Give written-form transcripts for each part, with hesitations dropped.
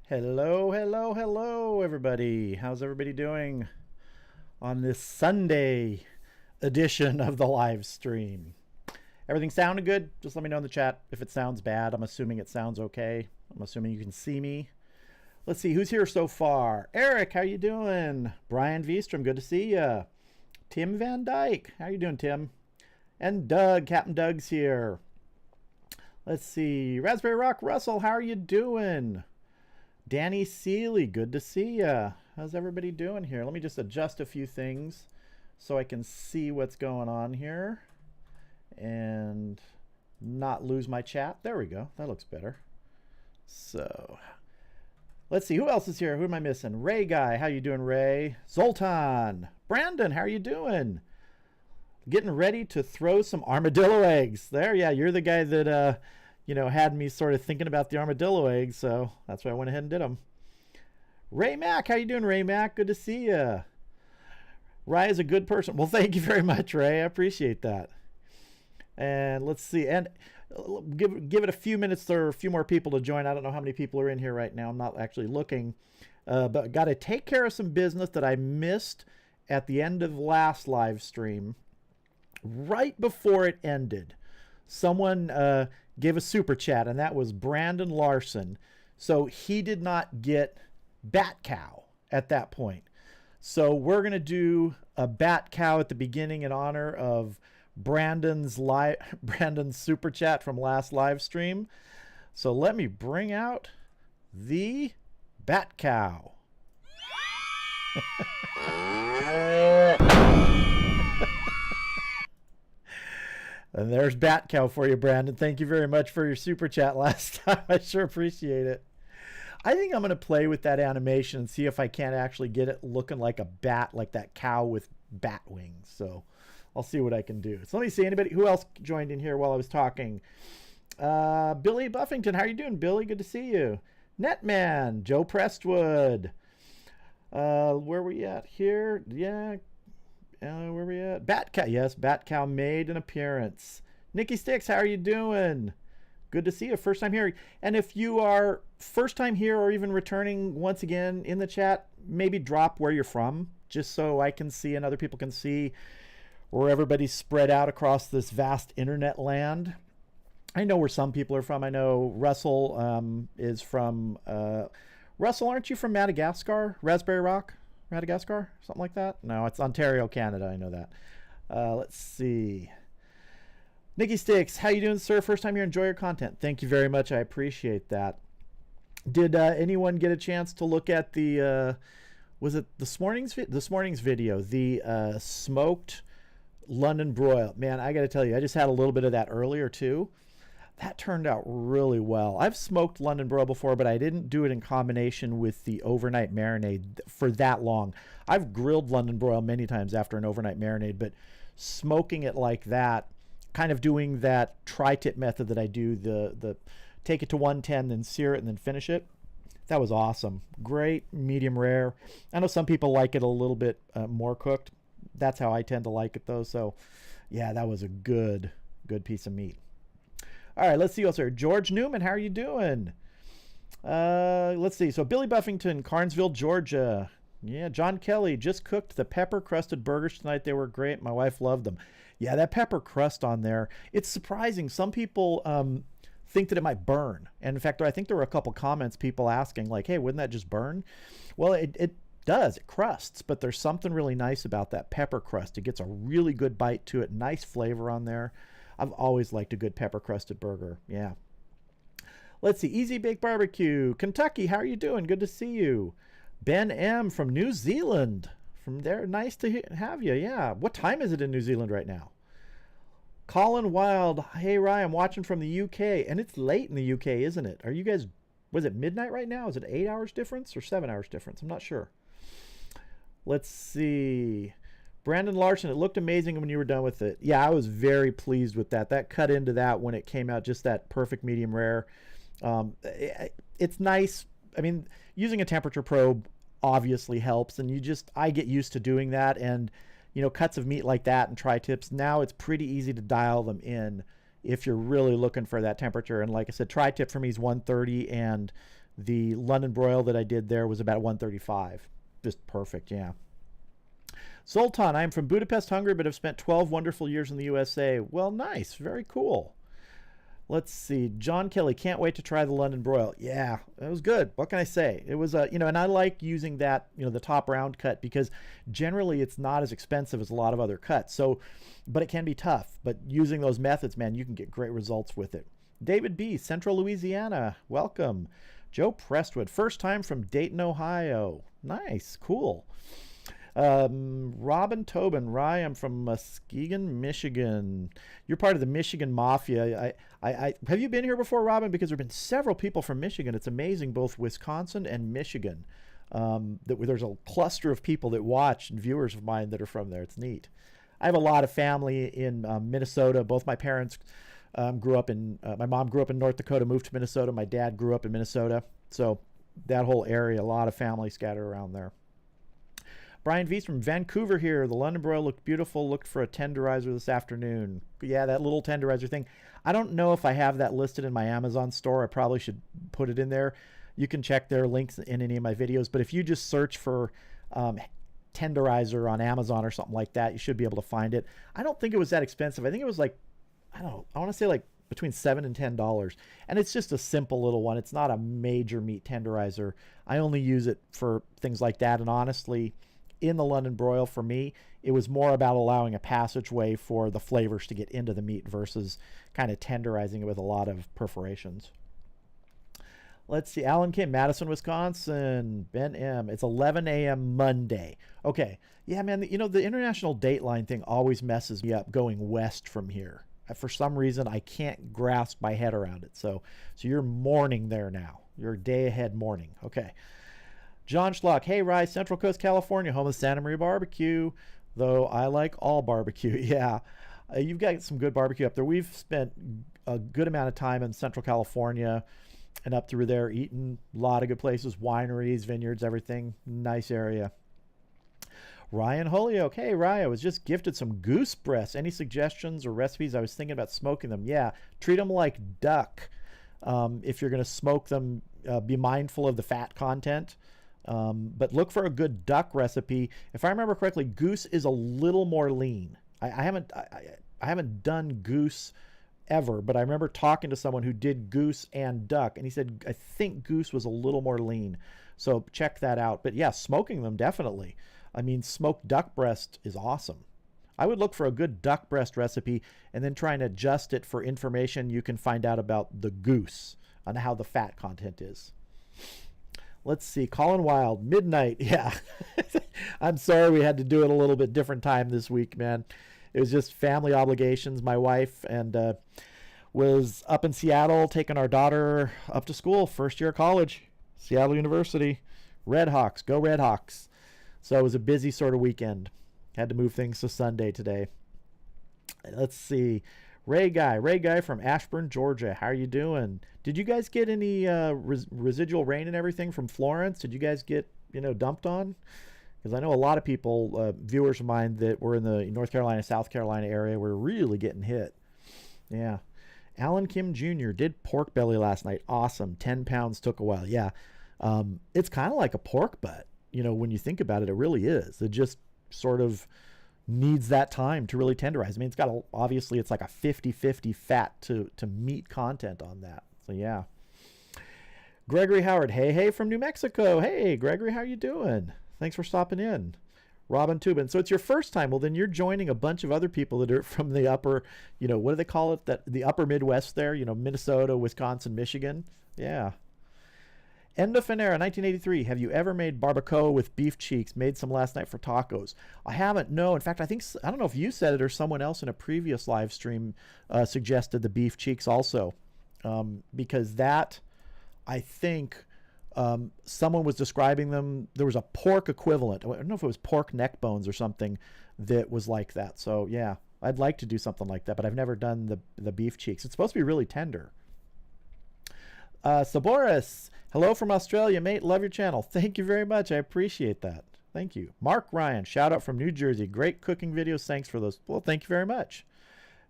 Hello, hello, hello, everybody. How's everybody doing on this Sunday edition of the live stream? Everything sounding good? Just let me know in the chat if it sounds bad. I'm assuming it sounds okay. I'm assuming you can see me. Let's see who's here so far. Eric, how you doing? Brian Vstrom, good to see you. Tim Van Dyke, how you doing, Tim? And Doug, Captain Doug's here. Let's see. Raspberry Rock Russell, how are you doing? Danny Seeley, good to see ya. How's everybody doing here? Let me just adjust a few things so I can see what's going on here and not lose my chat. There we go. That looks better. So let's see. Who else is here? Who am I missing? Ray Guy. How you doing, Ray? Zoltan. Brandon, how are you doing? Getting ready to throw some armadillo eggs. There, yeah, you're the guy that had me sort of thinking about the armadillo eggs, so that's why I went ahead and did them. Ray Mack, how you doing, Ray Mack? Good to see you. Ray is a good person. Well, thank you very much, Ray. I appreciate that. And let's see, and give it a few minutes or a few more people to join. I don't know how many people are in here right now. I'm not actually looking, but got to take care of some business that I missed at the end of the last live stream. Right before it ended, someone gave a super chat, and that was Brandon Larson. So he did not get Bat Cow at that point. So we're going to do a Bat Cow at the beginning in honor of Brandon's super chat from last live stream. So let me bring out the Bat Cow. And there's Bat Cow for you, Brandon. Thank you very much for your super chat last time. I sure appreciate it. I think I'm going to play with that animation and see if I can't actually get it looking like a bat, like that cow with bat wings. So I'll see what I can do. So let me see. Anybody who else joined in here while I was talking? Billy Buffington. How are you doing, Billy? Good to see you. Netman. Joe Prestwood. Where we at here? Yeah. Where we at? Bat Cow. Yes, Bat Cow made an appearance. Nikki Sticks, how are you doing? Good to see you. First time here. And if you are first time here or even returning once again in the chat, maybe drop where you're from, just so I can see and other people can see where everybody's spread out across this vast internet land. I know where some people are from. I know Russell is from... Russell, aren't you from Madagascar? Raspberry Rock? Madagascar? Something like that? No, it's Ontario, Canada. I know that. Let's see. Nikki Sticks, how you doing, sir? First time here. Enjoy your content. Thank you very much. I appreciate that. Did anyone get a chance to look at the, was it this morning's video, the smoked London broil? Man, I got to tell you, I just had a little bit of that earlier too. That turned out really well. I've smoked London broil before, but I didn't do it in combination with the overnight marinade for that long. I've grilled London broil many times after an overnight marinade, but smoking it like that, kind of doing that tri-tip method that I do, the take it to 110, then sear it, and then finish it, that was awesome. Great, medium rare. I know some people like it a little bit more cooked. That's how I tend to like it, though. So, yeah, that was a good piece of meat. All right, let's see what's here. George Newman, how are you doing? Let's see. So Billy Buffington, Carnesville, Georgia. Yeah, John Kelly just cooked the pepper-crusted burgers tonight. They were great. My wife loved them. Yeah, that pepper crust on there, it's surprising. Some people think that it might burn. And in fact, I think there were a couple comments, people asking like, hey, wouldn't that just burn? Well, it does. It crusts, but there's something really nice about that pepper crust. It gets a really good bite to it, nice flavor on there. I've always liked a good pepper crusted burger. Yeah. Let's see. Easy Bake Barbecue. Kentucky, how are you doing? Good to see you. Ben M from New Zealand. From there. Nice to have you. Yeah. What time is it in New Zealand right now? Colin Wild. Hey, Ryan, I'm watching from the UK. And it's late in the UK, isn't it? Are you guys, was it midnight right now? Is it 8 hours difference or 7 hours difference? I'm not sure. Let's see. Brandon Larson, it looked amazing when you were done with it. Yeah, I was very pleased with that. That cut into that when it came out, just that perfect medium rare. It's nice. I mean, using a temperature probe obviously helps, and I get used to doing that. And, cuts of meat like that and tri-tips, now it's pretty easy to dial them in if you're really looking for that temperature. And like I said, tri-tip for me is 130, and The London broil that I did there was about 135. Just perfect, yeah. Zoltan, I'm from Budapest, Hungary, but have spent 12 wonderful years in the USA. Well, nice. Very cool. Let's see. John Kelly, can't wait to try the London broil. Yeah, it was good. What can I say? It was, you know, and I like using that, you know, the top round cut, because generally it's not as expensive as a lot of other cuts. So, but it can be tough. But using those methods, man, you can get great results with it. David B., Central Louisiana, welcome. Joe Prestwood, first time from Dayton, Ohio. Nice, cool. Robin Tobin, Rye, I'm from Muskegon, Michigan. You're part of the Michigan Mafia. I have you been here before, Robin? Because there have been several people from Michigan. It's amazing, both Wisconsin and Michigan. There's a cluster of people that watch, and viewers of mine that are from there. It's neat. I have a lot of family in Minnesota. Both my parents grew up in, my mom grew up in North Dakota, moved to Minnesota. My dad grew up in Minnesota. So that whole area, a lot of family scattered around there. Brian V's from Vancouver here. The London broil looked beautiful. Looked for a tenderizer this afternoon. Yeah, that little tenderizer thing. I don't know if I have that listed in my Amazon store. I probably should put it in there. You can check their links in any of my videos. But if you just search for tenderizer on Amazon or something like that, you should be able to find it. I don't think it was that expensive. I think it was like, I don't know, I want to say like between $7 and $10. And it's just a simple little one. It's not a major meat tenderizer. I only use it for things like that. And honestly, in the London broil, for me, it was more about allowing a passageway for the flavors to get into the meat versus kind of tenderizing it with a lot of perforations. Let's see. Alan Kim, Madison, Wisconsin. Ben M. It's 11 a.m. Monday. Okay. Yeah, man, you know, the international dateline thing always messes me up going west from here. For some reason, I can't grasp my head around it. So you're morning there now. You're a day ahead morning. Okay. John Schlock, hey, Rye, Central Coast, California, home of Santa Maria Barbecue, though I like all barbecue. Yeah, you've got some good barbecue up there. We've spent a good amount of time in Central California and up through there, eating a lot of good places, wineries, vineyards, everything. Nice area. Ryan Holyoke, hey, Rye, I was just gifted some goose breasts. Any suggestions or recipes? I was thinking about smoking them. Yeah, treat them like duck. If you're going to smoke them, be mindful of the fat content. But look for a good duck recipe. If I remember correctly, goose is a little more lean. I haven't done goose ever, but I remember talking to someone who did goose and duck, and he said, I think goose was a little more lean. So check that out. But yeah, smoking them, definitely. I mean, smoked duck breast is awesome. I would look for a good duck breast recipe and then try and adjust it for information you can find out about the goose on how the fat content is. Let's see. Colin Wild, midnight. Yeah. I'm sorry we had to do it a little bit different time this week, man. It was just family obligations. My wife and was up in Seattle taking our daughter up to school, first year of college, Seattle University. Red Hawks. Go Red Hawks. So it was a busy sort of weekend. Had to move things to Sunday today. Let's see. Ray Guy from Ashburn, Georgia. How are you doing? Did you guys get any residual rain and everything from Florence? Did you guys get, dumped on? Because I know a lot of people, viewers of mine that were in the North Carolina, South Carolina area were really getting hit. Yeah. Alan Kim Jr. did pork belly last night. Awesome. 10 pounds took a while. Yeah. It's kind of like a pork butt. When you think about it, it really is. It just sort of needs that time to really tenderize. I mean, obviously it's like a 50-50 fat to meat content on that. So yeah. Gregory Howard, hey from New Mexico. Hey Gregory, how you doing? Thanks for stopping in. Robin Tubin, so it's your first time. Well, then you're joining a bunch of other people that are from the upper, what do they call it? The upper Midwest there, Minnesota, Wisconsin, Michigan. Yeah. Enda Finera, 1983. Have you ever made barbacoa with beef cheeks? Made some last night for tacos. I haven't. No. In fact, I don't know if you said it or someone else in a previous live stream suggested the beef cheeks also, because that, I think, someone was describing them. There was a pork equivalent. I don't know if it was pork neck bones or something that was like that. So yeah, I'd like to do something like that, but I've never done the beef cheeks. It's supposed to be really tender. Saboris, hello from Australia, mate. Love your channel. Thank you very much. I appreciate that. Thank you. Mark Ryan, shout out from New Jersey. Great cooking videos. Thanks for those. Well, thank you very much.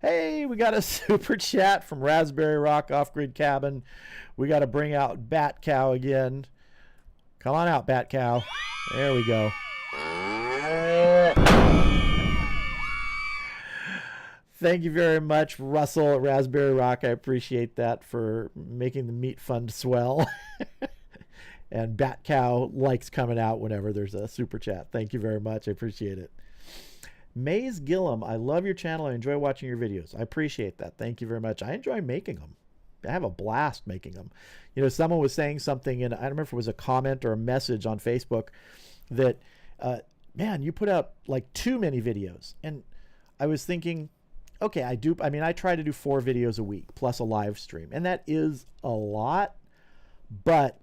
Hey, we got a super chat from Raspberry Rock Off-Grid Cabin. We got to bring out Bat Cow again. Come on out, Bat Cow. There we go. Thank you very much, Russell at Raspberry Rock. I appreciate that for making the meat fund swell. And Bat Cow likes coming out whenever there's a super chat. Thank you very much. I appreciate it. Maze Gillum, I love your channel. I enjoy watching your videos. I appreciate that. Thank you very much. I enjoy making them. I have a blast making them. You know, someone was saying something, and I don't remember if it was a comment or a message on Facebook that, man, you put out like too many videos. And I was thinking, okay, I try to do 4 videos a week plus a live stream, and that is a lot, but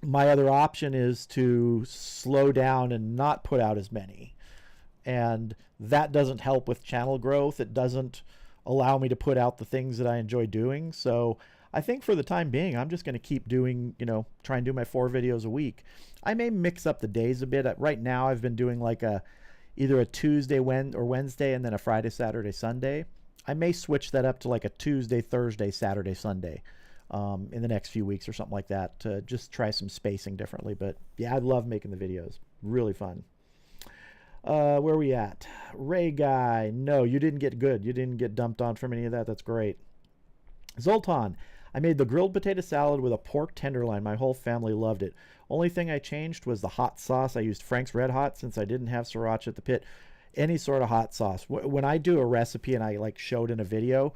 my other option is to slow down and not put out as many. And that doesn't help with channel growth. It doesn't allow me to put out the things that I enjoy doing. So I think for the time being, I'm just going to keep doing, try and do my 4 videos a week. I may mix up the days a bit. Right now I've been doing like either a Tuesday or Wednesday and then a Friday, Saturday, Sunday. I may switch that up to like a Tuesday, Thursday, Saturday, Sunday in the next few weeks or something like that to just try some spacing differently. But yeah, I love making the videos. Really fun. Where are we at? Ray Guy. No, you didn't get good. You didn't get dumped on from any of that. That's great. Zoltan. I made the grilled potato salad with a pork tenderloin. My whole family loved it. Only thing I changed was the hot sauce. I used Frank's Red Hot since I didn't have sriracha at the pit. Any sort of hot sauce. When I do a recipe and I like showed in a video,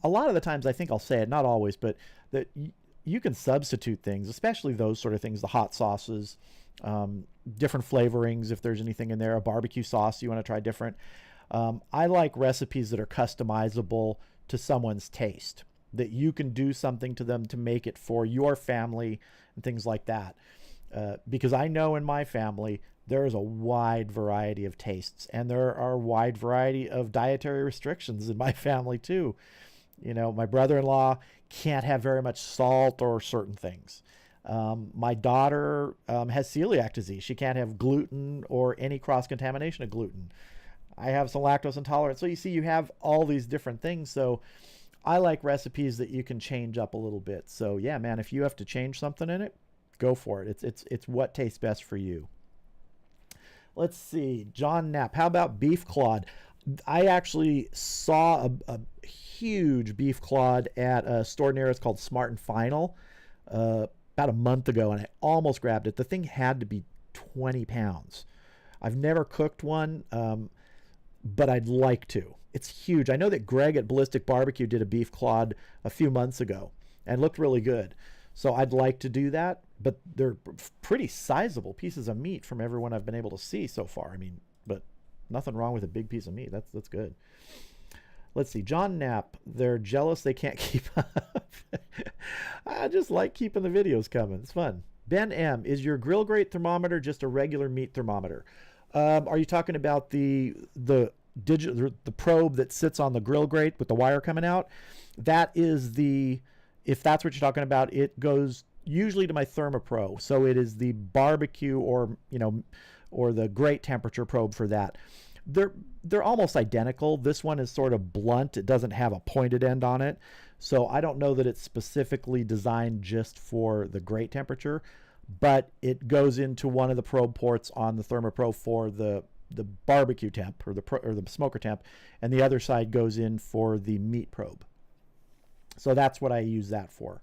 a lot of the times I think I'll say it, not always, but that you can substitute things, especially those sort of things, the hot sauces, different flavorings if there's anything in there, a barbecue sauce you want to try different. I like recipes that are customizable to someone's taste, that you can do something to them to make it for your family and things like that. Because I know in my family there is a wide variety of tastes, and there are a wide variety of dietary restrictions in my family too. My brother-in-law can't have very much salt or certain things. My daughter has celiac disease. She can't have gluten or any cross-contamination of gluten. I have some lactose intolerance. So you see, you have all these different things. So I like recipes that you can change up a little bit. So yeah, man, if you have to change something in it, go for it. It's what tastes best for you. Let's see. John Knapp. How about beef claude? I actually saw a huge beef claude at a store near us called Smart and Final about a month ago, and I almost grabbed it. The thing had to be 20 pounds. I've never cooked one, but I'd like to. It's huge. I know that Greg at Ballistic Barbecue did a beef claude a few months ago and looked really good. So I'd like to do that, but they're pretty sizable pieces of meat from everyone I've been able to see so far. I mean, but nothing wrong with a big piece of meat. That's good. Let's see. John Knapp. They're jealous they can't keep up. I just like keeping the videos coming. It's fun. Ben M. Is your grill grate thermometer just a regular meat thermometer? Are you talking about the probe that sits on the grill grate with the wire coming out? That is if that's what you're talking about, it goes usually to my ThermoPro. So it is the barbecue or the grate temperature probe for that. They're almost identical. This one is sort of blunt. It doesn't have a pointed end on it. So I don't know that it's specifically designed just for the grate temperature, but it goes into one of the probe ports on the ThermoPro for the barbecue temp or the smoker temp, and the other side goes in for the meat probe. So that's what I use that for.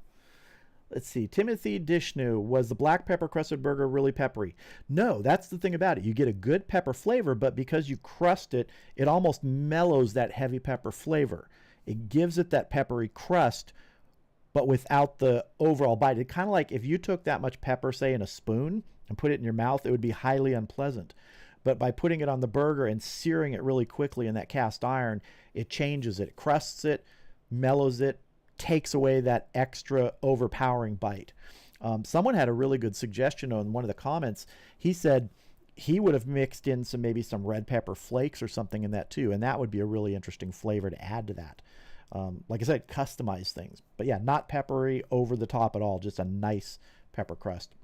Let's see. Timothy Dishnu. Was the black pepper crusted burger really peppery? No, that's the thing about it. You get a good pepper flavor, but because you crust it, it almost mellows that heavy pepper flavor. It gives it that peppery crust, but without the overall bite. It's kind of like if you took that much pepper, say, in a spoon and put it in your mouth, it would be highly unpleasant. But by putting it on the burger and searing it really quickly in that cast iron, it changes it. It crusts it, mellows it, takes away that extra overpowering bite. Someone had a really good suggestion on one of the comments. He said he would have mixed in maybe some red pepper flakes or something in that too, and that would be a really interesting flavor to add to that. Like I said, customize things. But yeah, not peppery over the top at all, just a nice pepper crust.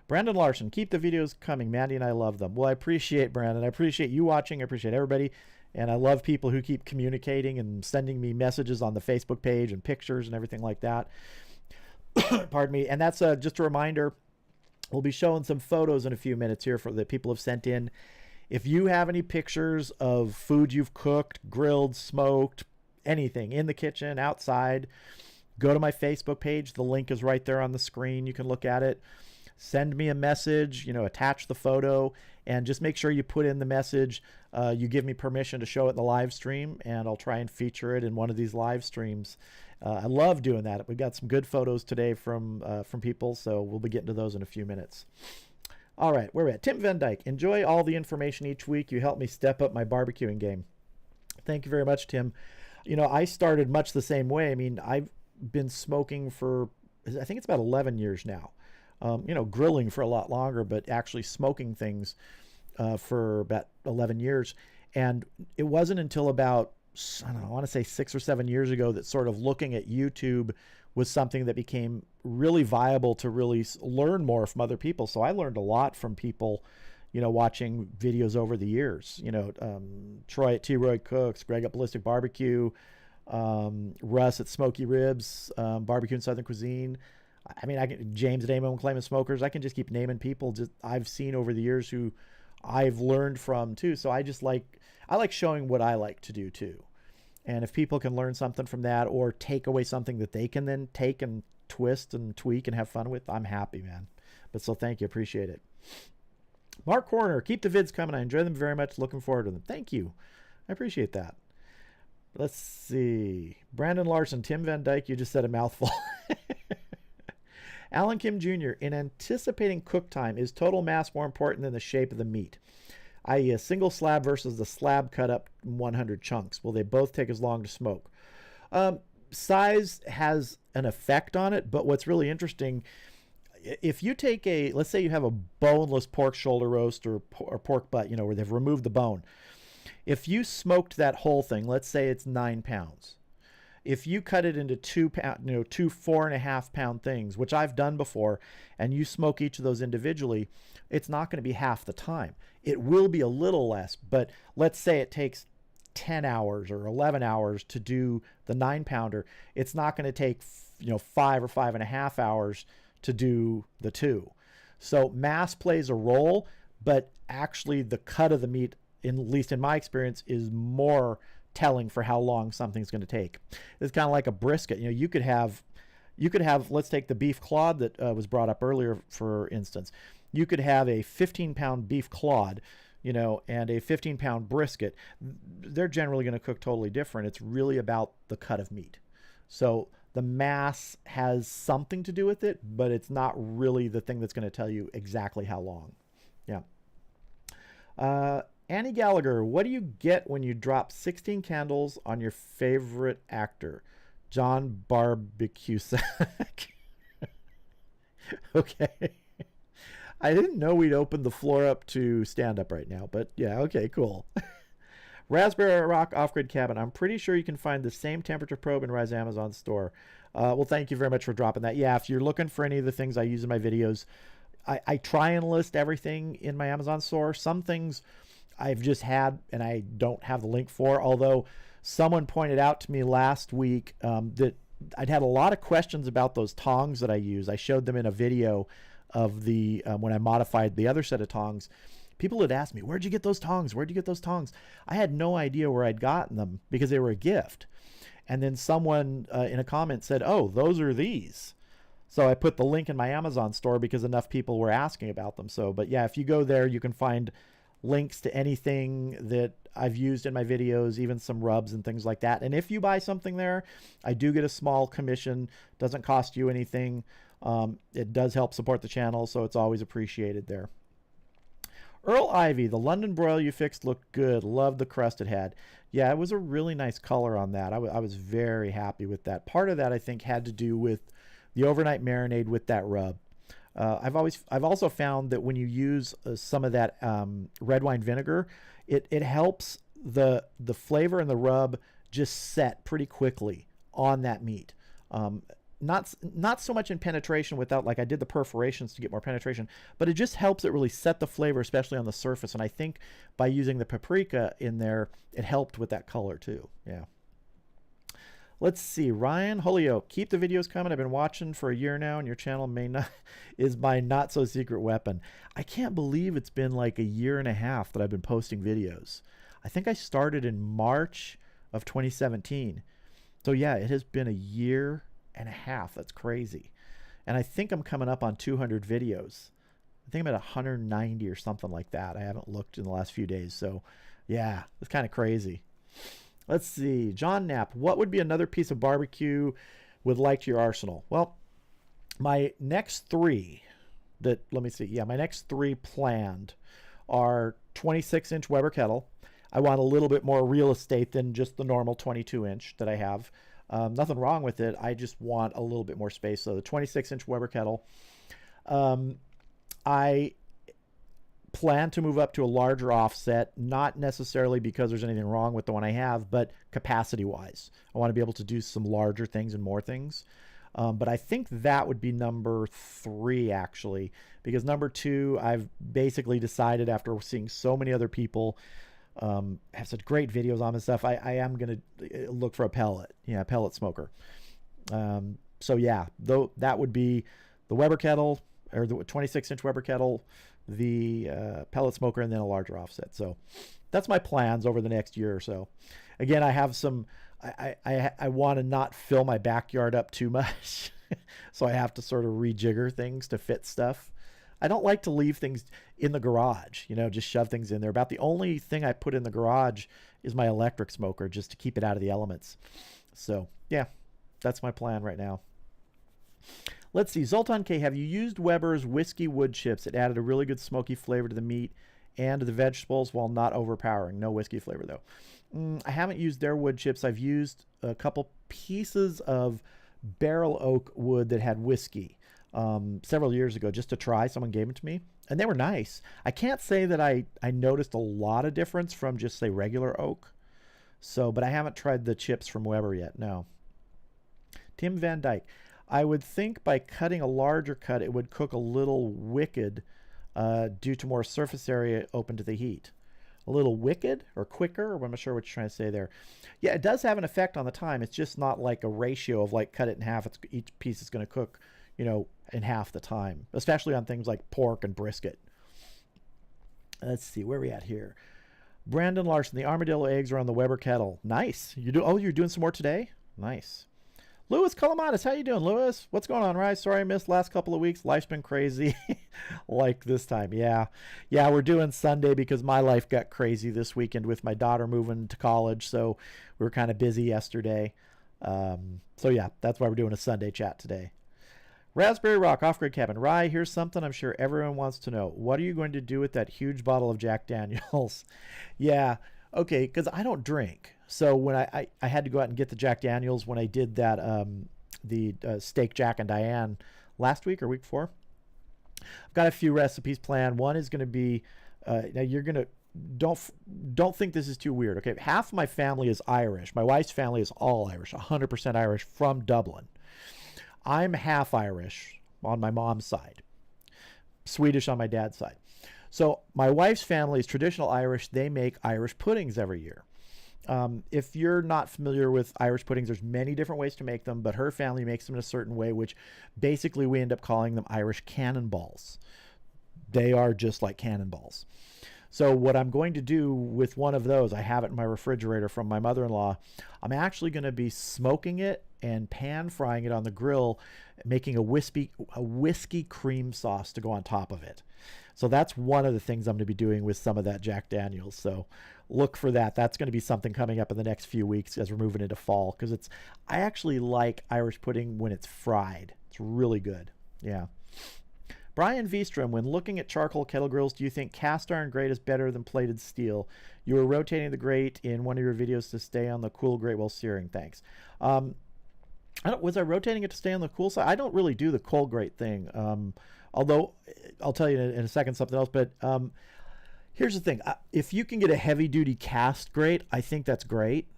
Brandon Larson, keep the videos coming. Mandy and I love them. Well, I appreciate Brandon. I appreciate you watching. I appreciate everybody. And I love people who keep communicating and sending me messages on the Facebook page and pictures and everything like that. Pardon me. And that's just a reminder. We'll be showing some photos in a few minutes here for that people have sent in. If you have any pictures of food you've cooked, grilled, smoked, anything in the kitchen, outside, go to my Facebook page. The link is right there on the screen. You can look at it. Send me a message, attach the photo, and just make sure you put in the message. You give me permission to show it in the live stream, and I'll try and feature it in one of these live streams. I love doing that. We got some good photos today from people, so we'll be getting to those in a few minutes. All right, where are we at? Tim Van Dyke, enjoy all the information each week. You help me step up my barbecuing game. Thank you very much, Tim. I started much the same way. I mean, I've been smoking for, I think it's about 11 years now. Grilling for a lot longer, but actually smoking things for about 11 years. And it wasn't until about, I don't know, I want to say 6 or 7 years ago that sort of looking at YouTube was something that became really viable to really learn more from other people. So I learned a lot from people, watching videos over the years. Troy at T-Roy Cooks, Greg at Ballistic Barbecue, Russ at Smoky Ribs, Barbecue and Southern Cuisine. I mean, James at Aim Claim Smokers. I can just keep naming people I've seen over the years who I've learned from too. So I like showing what I like to do too. And if people can learn something from that or take away something that they can then take and twist and tweak and have fun with, I'm happy, man. But so thank you. Appreciate it. Mark Corner, keep the vids coming. I enjoy them very much. Looking forward to them. Thank you. I appreciate that. Let's see. Brandon Larson, Tim Van Dyke, you just said a mouthful. Alan Kim Jr., in anticipating cook time, is total mass more important than the shape of the meat? I.e. a single slab versus the slab cut up in 100 chunks. Will they both take as long to smoke? Size has an effect on it, but what's really interesting, if you take let's say you have a boneless pork shoulder roast or pork butt, where they've removed the bone. If you smoked that whole thing, let's say it's 9 pounds. If you cut it into 2 pound, 2 4.5 pound things, which I've done before, and you smoke each of those individually, it's not going to be half the time. It will be a little less, but let's say it takes 10 hours or 11 hours to do the 9 pounder. It's not going to take 5 or 5.5 hours to do the 2. So mass plays a role, but actually the cut of the meat, at least in my experience, is more telling for how long something's going to take. It's kind of like a brisket. You could have, let's take the beef clod that was brought up earlier, for instance. You could have a 15-pound beef clod, and a 15-pound brisket. They're generally going to cook totally different. It's really about the cut of meat. So the mass has something to do with it, but it's not really the thing that's going to tell you exactly how long. Yeah. Annie Gallagher, what do you get when you drop 16 candles on your favorite actor? John Barbecusack. Okay. I didn't know we'd open the floor up to stand up right now, but yeah, okay, cool. Raspberry Rock Off-Grid Cabin. I'm pretty sure you can find the same temperature probe in Rise Amazon store. Well, thank you very much for dropping that. Yeah, if you're looking for any of the things I use in my videos, I try and list everything in my Amazon store. Some things I've just had and I don't have the link for, although someone pointed out to me last week that I'd had a lot of questions about those tongs that I use. I showed them in a video of the when I modified the other set of tongs. People had asked me, where'd you get those tongs? Where'd you get those tongs? I had no idea where I'd gotten them because they were a gift. And then someone in a comment said, oh, those are these. So I put the link in my Amazon store because enough people were asking about them. So, but yeah, if you go there, you can find links to anything that I've used in my videos, even some rubs and things like that. And if you buy something there, I do get a small commission. Doesn't cost you anything. It does help support the channel, so it's always appreciated there. Earl Ivy, the London broil you fixed looked good. Loved the crust it had. Yeah, it was a really nice color on that. I was very happy with that. Part of that, I think, had to do with the overnight marinade with that rub. I've also found that when you use some of that red wine vinegar, it helps the flavor and the rub just set pretty quickly on that meat. not so much in penetration without, like I did the perforations to get more penetration, but it just helps it really set the flavor, especially on the surface. And I think by using the paprika in there, it helped with that color too. Yeah. Let's see, Ryan Holyoke, keep the videos coming. I've been watching for a year now, and your channel may not is my not so secret weapon. I can't believe it's been like a year and a half that I've been posting videos. I think I started in March of 2017. So yeah, it has been a year and a half. That's crazy. And I think I'm coming up on 200 videos. I think I'm at 190 or something like that. I haven't looked in the last few days. So yeah, it's kind of crazy. Let's see. John Knapp, what would be another piece of barbecue would like to your arsenal? Well, my next three let me see. Yeah, my next three planned are 26-inch Weber kettle. I want a little bit more real estate than just the normal 22-inch that I have. Nothing wrong with it. I just want a little bit more space. So the 26-inch Weber kettle. I plan to move up to a larger offset, not necessarily because there's anything wrong with the one I have, but capacity wise. I want to be able to do some larger things and more things. But I think that would be number 3, actually, because number 2, I've basically decided after seeing so many other people have such great videos on this stuff, I am going to look for a pellet, pellet smoker. So yeah, though that would be the Weber kettle, or the 26-inch Weber kettle, the pellet smoker, and then a larger offset. So that's my plans over the next year or so. Again, I have some, I want to not fill my backyard up too much. So I have to sort of rejigger things to fit stuff. I don't like to leave things in the garage, just shove things in there. About the only thing I put in the garage is my electric smoker, just to keep it out of the elements. So yeah, that's my plan right now. Let's see. Zoltan K, have you used Weber's whiskey wood chips? It added a really good smoky flavor to the meat and to the vegetables while not overpowering. No whiskey flavor, though. I haven't used their wood chips. I've used a couple pieces of barrel oak wood that had whiskey several years ago just to try. Someone gave them to me, and they were nice. I can't say that I noticed a lot of difference from just, say, regular oak. So, but I haven't tried the chips from Weber yet, no. Tim Van Dyke. I would think by cutting a larger cut, it would cook a little wicked due to more surface area open to the heat. A little wicked or quicker, or I'm not sure what you're trying to say there. Yeah, it does have an effect on the time. It's just not like a ratio of like cut it in half. Each piece is going to cook, in half the time, especially on things like pork and brisket. Let's see, where are we at here? Brandon Larson, the armadillo eggs are on the Weber kettle. Nice. You're doing some more today? Nice. Louis Calamatis, how you doing, Louis? What's going on, Rise? Sorry I missed last couple of weeks. Life's been crazy like this time. Yeah, we're doing Sunday because my life got crazy this weekend with my daughter moving to college, so we were kind of busy yesterday. So yeah, that's why we're doing a Sunday chat today. Raspberry Rock, Off-Grid Cabin. Rye, here's something I'm sure everyone wants to know. What are you going to do with that huge bottle of Jack Daniels? Yeah, okay, because I don't drink. So when I had to go out and get the Jack Daniels when I did that the steak Jack and Diane last week or week before. I've got a few recipes planned. One is going to be now you're going to don't think this is too weird. Okay, half of my family is Irish. My wife's family is all Irish, 100% Irish from Dublin. I'm half Irish on my mom's side, Swedish on my dad's side. So my wife's family is traditional Irish. They make Irish puddings every year. If you're not familiar with Irish puddings, there's many different ways to make them, but her family makes them in a certain way, which basically we end up calling them Irish cannonballs. They are just like cannonballs. So what I'm going to do with one of those, I have it in my refrigerator from my mother-in-law. I'm actually going to be smoking it and pan frying it on the grill, making a whiskey cream sauce to go on top of it. So that's one of the things I'm going to be doing with some of that Jack Daniels. So look for that. That's going to be something coming up in the next few weeks as we're moving into fall, because I actually like Irish pudding when it's fried. It's really good. Yeah. Brian Vstrom, when looking at charcoal kettle grills, do you think cast iron grate is better than plated steel? You were rotating the grate in one of your videos to stay on the cool grate while searing. Thanks. Was I rotating it to stay on the cool side? I don't really do the cold grate thing. Although I'll tell you in a second something else. But here's the thing: if you can get a heavy-duty cast grate, I think that's great.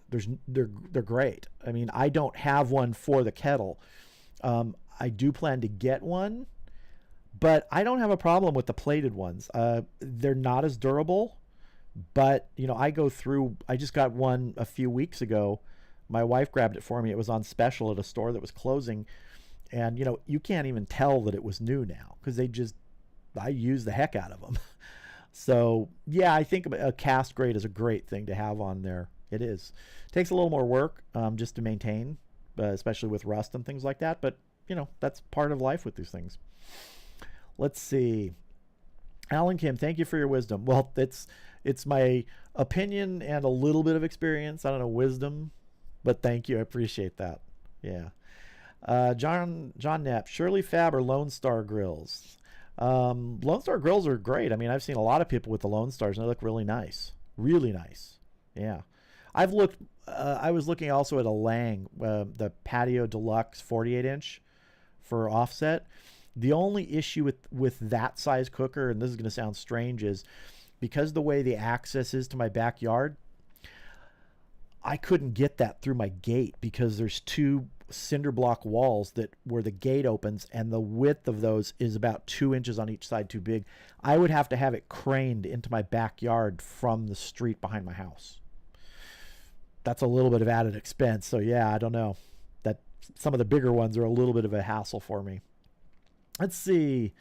They're great. I mean, I don't have one for the kettle. I do plan to get one, but I don't have a problem with the plated ones. They're not as durable, but I just got one a few weeks ago. My wife grabbed it for me. It was on special at a store that was closing. And, you can't even tell that it was new now because I use the heck out of them. So, yeah, I think a cast grade is a great thing to have on there. It is. It takes a little more work just to maintain, especially with rust and things like that. But, that's part of life with these things. Let's see. Alan Kim, thank you for your wisdom. Well, it's my opinion and a little bit of experience. I don't know, wisdom, but thank you. I appreciate that. Yeah. John Knapp, Shirley Fab or Lone Star grills? Lone Star grills are great. I mean, I've seen a lot of people with the Lone Stars and they look really nice. Really nice. Yeah. I was looking also at a Lang, the Patio Deluxe 48-inch for offset. The only issue with that size cooker, and this is going to sound strange, is because the way the access is to my backyard, I couldn't get that through my gate because there's two cinder block walls where the gate opens, and the width of those is about 2 inches on each side too big. I would have to have it craned into my backyard from the street behind my house. That's a little bit of added expense. So yeah, I don't know. That some of the bigger ones are a little bit of a hassle for me. Let's see.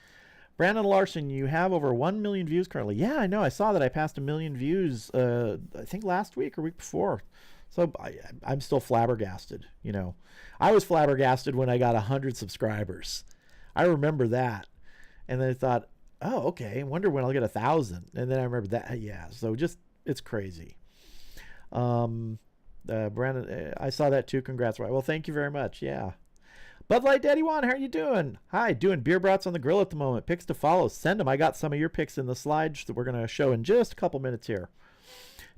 Brandon Larson, you have over 1 million views currently. Yeah, I know. I saw that I passed 1 million views, I think last week or week before. So I'm still flabbergasted. I was flabbergasted when I got 100 subscribers. I remember that. And then I thought, oh, okay, I wonder when I'll get 1,000. And then I remember that. Yeah, so it's crazy. Brandon, I saw that too. Congrats. Right. Well, thank you very much. Yeah. Bud Light Daddy Juan, how are you doing? Hi, doing beer brats on the grill at the moment. Picks to follow. Send them. I got some of your picks in the slides that we're going to show in just a couple minutes here.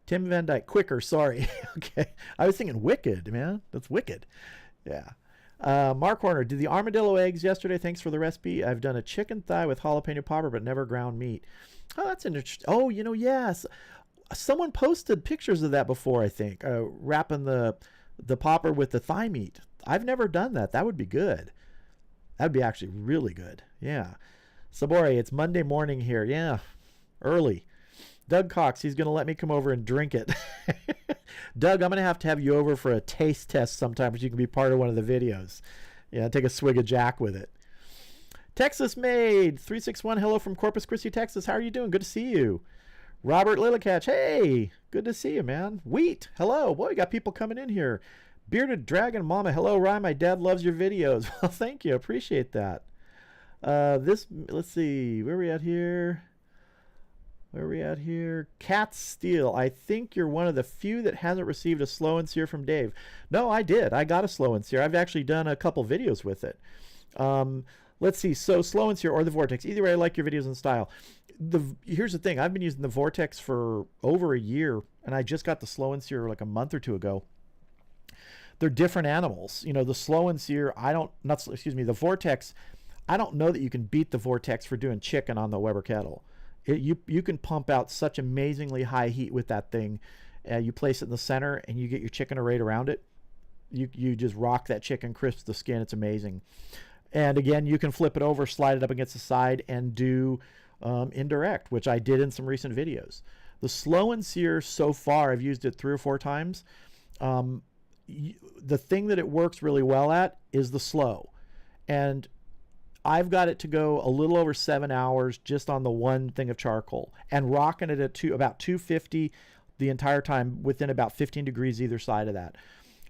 Tim Van Dyke, quicker, sorry. Okay. I was thinking wicked, man. That's wicked. Yeah. Mark Horner, did the armadillo eggs yesterday. Thanks for the recipe. I've done a chicken thigh with jalapeno popper, but never ground meat. Oh, that's interesting. Oh, yes. Someone posted pictures of that before, I think. Wrapping the popper with the thigh meat. I've never done that. That would be good. That would be actually really good. Yeah. Sabore, it's Monday morning here. Yeah. Early. Doug Cox, he's going to let me come over and drink it. Doug, I'm going to have you over for a taste test sometime so you can be part of one of the videos. Yeah, take a swig of Jack with it. Texas Made 361, hello from Corpus Christi, Texas. How are you doing? Good to see you. Robert Lillicatch, hey, good to see you, man. Wheat, hello. Boy, we got people coming in here. Bearded Dragon Mama, hello, Ryan. My dad loves your videos. Well, thank you. Appreciate that. Let's see. Where are we at here? Cat Steel. I think you're one of the few that hasn't received a slow and sear from Dave. No, I did. I got a slow and sear. I've actually done a couple videos with it. Let's see. So slow and sear or the Vortex. Either way, I like your videos and style. Here's the thing. I've been using the Vortex for over a year, and I just got the slow and sear like a month or two ago. They're different animals. The slow and sear, the Vortex, I don't know that you can beat the Vortex for doing chicken on the Weber kettle. You can pump out such amazingly high heat with that thing. You place it in the center and you get your chicken arrayed around it. You just rock that chicken, crisp the skin. It's amazing. And again, you can flip it over, slide it up against the side, and do indirect, which I did in some recent videos. The slow and sear, so far, I've used it 3 or 4 times. The thing that it works really well at is the slow. And I've got it to go a little over 7 hours just on the one thing of charcoal, and rocking it at about 250 the entire time within about 15 degrees either side of that.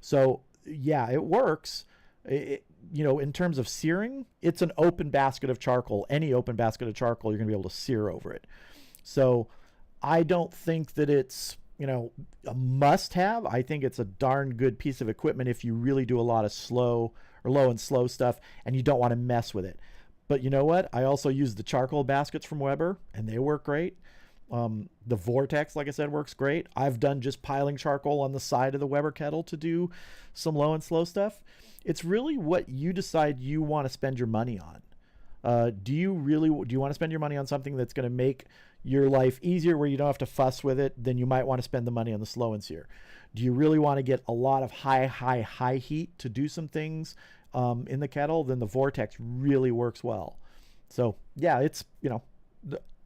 So yeah, it works. In terms of searing, it's an open basket of charcoal. Any open basket of charcoal, you're gonna be able to sear over it. So I don't think that it's a must have. I think it's a darn good piece of equipment if you really do a lot of slow or low and slow stuff and you don't want to mess with it. But you know what? I also use the charcoal baskets from Weber and they work great. The Vortex, like I said, works great. I've done just piling charcoal on the side of the Weber kettle to do some low and slow stuff. It's really what you decide you want to spend your money on. Do you want to spend your money on something that's going to make your life easier where you don't have to fuss with it? Then you might want to spend the money on the slow and sear. Do you really want to get a lot of high heat to do some things in the kettle, then the vortex really works well. So yeah, it's,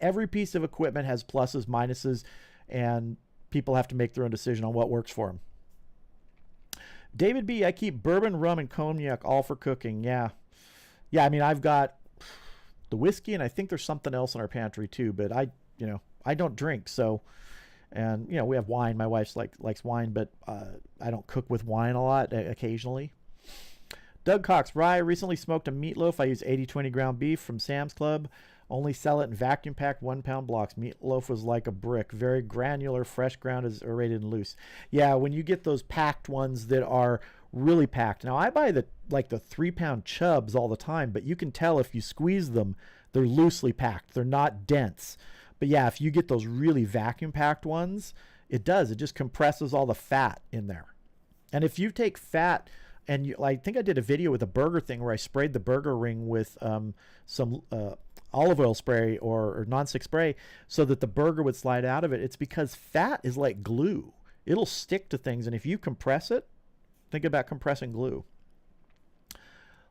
every piece of equipment has pluses, minuses, and people have to make their own decision on what works for them. David B, I keep bourbon, rum, and cognac all for cooking. Yeah. I mean, I've got the whiskey, and I think there's something else in our pantry too, but I don't drink. So, and we have wine. My wife likes wine, but I don't cook with wine a lot, occasionally. Doug Cox, Rye, recently smoked a meatloaf. I use 80/20 ground beef from Sam's Club. Only sell it in vacuum packed 1 pound blocks. Meatloaf was like a brick, very granular, fresh ground is aerated and loose. Yeah, when you get those packed ones that are really packed. Now I buy the 3 pound chubs all the time, but you can tell if you squeeze them, they're loosely packed. They're not dense. But yeah, if you get those really vacuum packed ones, it just compresses all the fat in there. And if you take fat, and I think I did a video with a burger thing where I sprayed the burger ring with some olive oil spray or nonstick spray so that the burger would slide out of it. It's because fat is like glue. It'll stick to things, and if you compress it, think about compressing glue.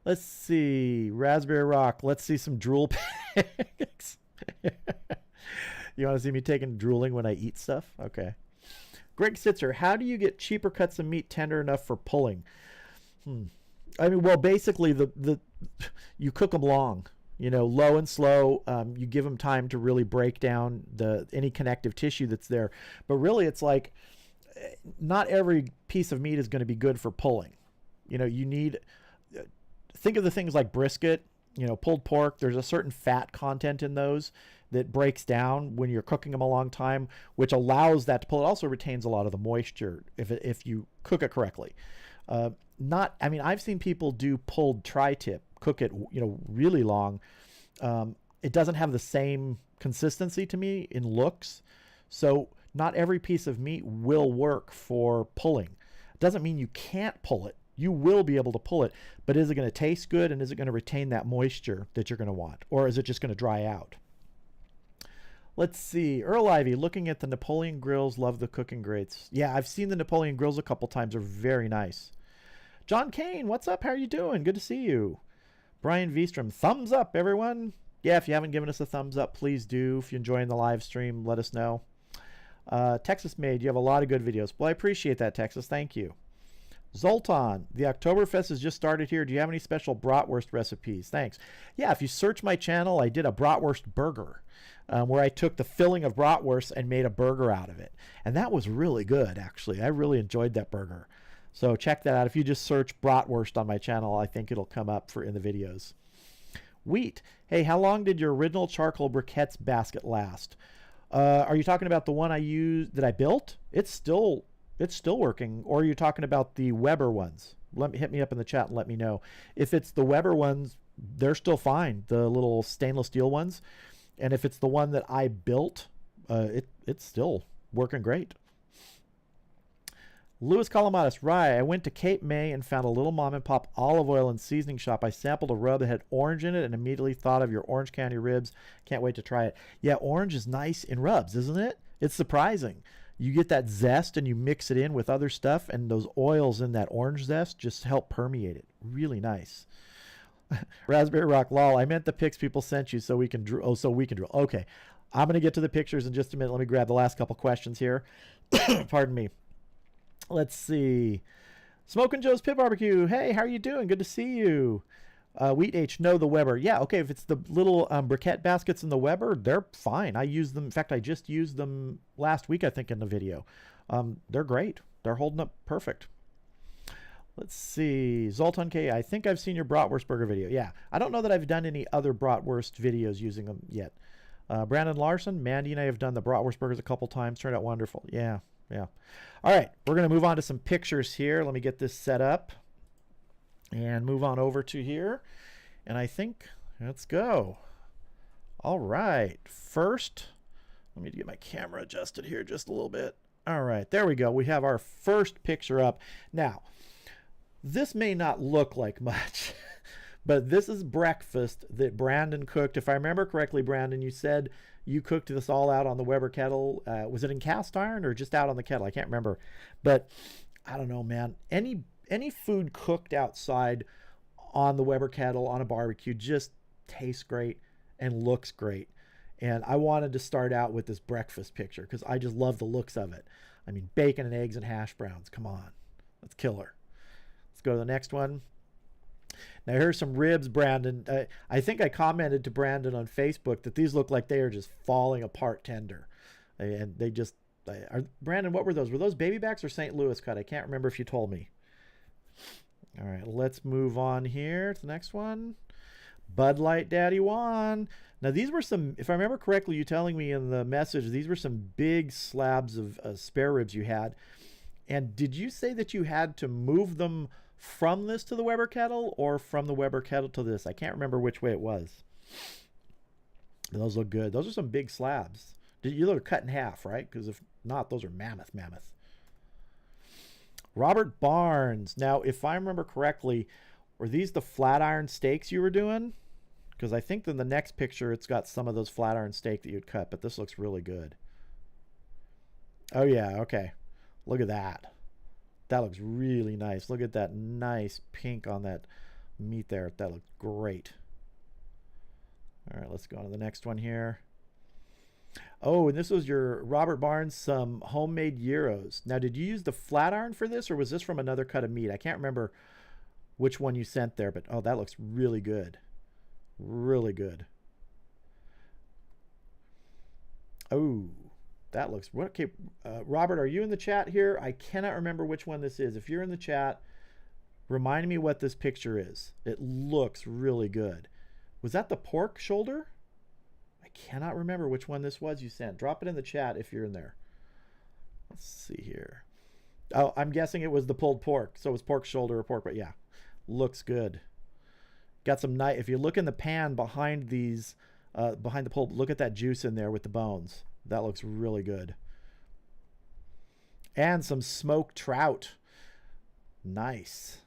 Let's see, Raspberry Rock. Let's see some drool pics. You want to see me drooling when I eat stuff? Okay. Greg Sitzer, how do you get cheaper cuts of meat tender enough for pulling? I mean, well, basically you cook them long, low and slow. You give them time to really break down any connective tissue that's there. But really, it's like not every piece of meat is going to be good for pulling. Think of the things like brisket, pulled pork. There's a certain fat content in those that breaks down when you're cooking them a long time, which allows that to pull. It also retains a lot of the moisture if you cook it correctly. I've seen people do pulled tri-tip, cook it, really long. It doesn't have the same consistency to me in looks. So not every piece of meat will work for pulling. It doesn't mean you can't pull it. You will be able to pull it, but is it going to taste good, and is it going to retain that moisture that you're going to want? Or is it just going to dry out? Let's see. Earl Ivy, looking at the Napoleon grills, love the cooking grates. Yeah, I've seen the Napoleon grills a couple times. They're very nice. John Kane, what's up? How are you doing? Good to see you. Brian Vstrom, thumbs up, everyone. Yeah, if you haven't given us a thumbs up, please do. If you're enjoying the live stream, let us know. Texas Made, you have a lot of good videos. Well, I appreciate that, Texas. Thank you. Zoltan, the Oktoberfest has just started here. Do you have any special bratwurst recipes? Thanks. Yeah, if you search my channel, I did a bratwurst burger where I took the filling of bratwurst and made a burger out of it. And that was really good, actually. I really enjoyed that burger. So check that out. If you just search bratwurst on my channel, I think it'll come up in the videos. Wheat. Hey, how long did your original charcoal briquettes basket last? Are you talking about the one that I built? It's still working. Or are you talking about the Weber ones? Hit me up in the chat and let me know. If it's the Weber ones, they're still fine. The little stainless steel ones. And if it's the one that I built, it's still working great. Louis Calamatis, Rye, I went to Cape May and found a little mom and pop olive oil and seasoning shop. I sampled a rub that had orange in it and immediately thought of your orange candy ribs. Can't wait to try it. Yeah, orange is nice in rubs, isn't it? It's surprising. You get that zest and you mix it in with other stuff, and those oils in that orange zest just help permeate it. Really nice. Raspberry Rock, lol, I meant the pics people sent you so we can drill. Oh, so we can drill. Okay. I'm going to get to the pictures in just a minute. Let me grab the last couple questions here. Pardon me. Let's see. Smokin' Joe's Pit Barbecue. Hey, how are you doing? Good to see you. Wheat H, no, the Weber. Yeah, okay, if it's the little briquette baskets in the Weber, they're fine. I use them. In fact, I just used them last week, I think, in the video. They're great. They're holding up perfect. Let's see. Zoltan K, I think I've seen your bratwurst burger video. Yeah, I don't know that I've done any other bratwurst videos using them yet. Brandon Larson, Mandy and I have done the bratwurst burgers a couple times. Turned out wonderful. Yeah. All right, we're going to move on to some pictures here. Let me get this set up and move on over to here. And I think, let's go. All right, first, let me get my camera adjusted here just a little bit. All right, there we go. We have our first picture up. Now, this may not look like much, but this is breakfast that Brandon cooked. If I remember correctly, Brandon, you said you cooked this all out on the Weber kettle. Was it in cast iron or just out on the kettle? I can't remember. But I don't know, man. Any food cooked outside on the Weber kettle on a barbecue. Just tastes great and looks great. And I wanted to start out with this breakfast picture because I just love the looks of it. I mean, bacon and eggs and hash browns. Come on. That's killer. Let's go to the next one. Now here's some ribs, Brandon. I think I commented to Brandon on Facebook that these look like they are just falling apart tender. And they just are. Brandon, what were those? Were those baby backs or St. Louis cut? I can't remember if you told me. All right, let's move on here to the next one. Bud Light Daddy Juan. Now these were some, if I remember correctly, you telling me in the message, these were some big slabs of spare ribs you had. And did you say that you had to move them from this to the Weber kettle or from the Weber kettle to this? I can't remember which way it was. Those look good. Those are some big slabs. You look cut in half, right? Because if not, those are mammoth. Robert Barnes. Now, if I remember correctly, were these the flat iron steaks you were doing? Because I think in the next picture, it's got some of those flat iron steak that you'd cut, but this looks really good. Oh, yeah. Okay. Look at that. That looks really nice. Look at that nice pink on that meat there. That looks great. All right, let's go on to the next one here. Oh, and this was your Robert Barnes, some homemade gyros. Now, did you use the flat iron for this, or was this from another cut of meat? I can't remember which one you sent there, but oh, that looks really good. Really good. Oh, that looks... Okay, Robert, are you in the chat here? I cannot remember which one this is. If you're in the chat, remind me what this picture is. It looks really good. Was that the pork shoulder? I cannot remember which one this was you sent. Drop it in the chat if you're in there. Let's see here. Oh, I'm guessing it was the pulled pork. So it was pork shoulder or pork, but yeah, looks good. Got some nice, if you look in the pan behind these, behind the pulled, look at that juice in there with the bones. That looks really good. And some smoked trout. Nice.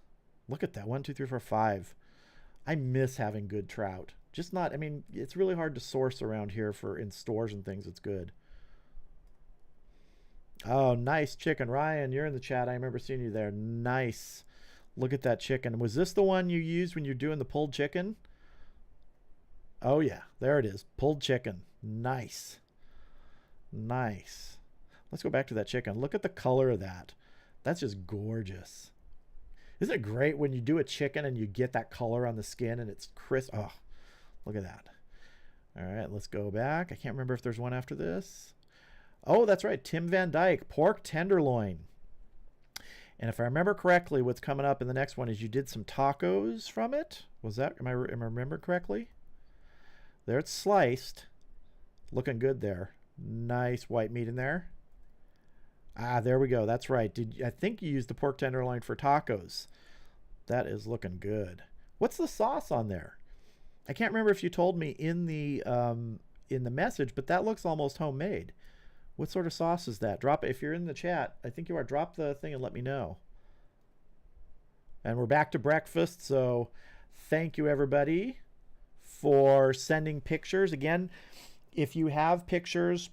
Look at that. 1, 2, 3, 4, 5. I miss having good trout. Just not, I mean, it's really hard to source around here for in stores and things. It's good. Oh, nice chicken. Ryan, you're in the chat. I remember seeing you there. Nice. Look at that chicken. Was this the one you used when you're doing the pulled chicken? Oh, yeah. There it is. Pulled chicken. Nice. Nice. Let's go back to that chicken. Look at the color of that. That's just gorgeous. Isn't it great when you do a chicken and you get that color on the skin and it's crisp? Oh, look at that. All right, let's go back. I can't remember if there's one after this. Oh, that's right. Tim Van Dyke, pork tenderloin. And if I remember correctly, what's coming up in the next one is you did some tacos from it. Was that, am I remembering correctly? There it's sliced. Looking good there. Nice white meat in there. Ah, there we go. That's right. I think you used the pork tenderloin for tacos. That is looking good. What's the sauce on there? I can't remember if you told me in the message, but that looks almost homemade. What sort of sauce is that? Drop it if you're in the chat. I think you are. Drop the thing and let me know. And we're back to breakfast. So thank you everybody for sending pictures. Again, if you have pictures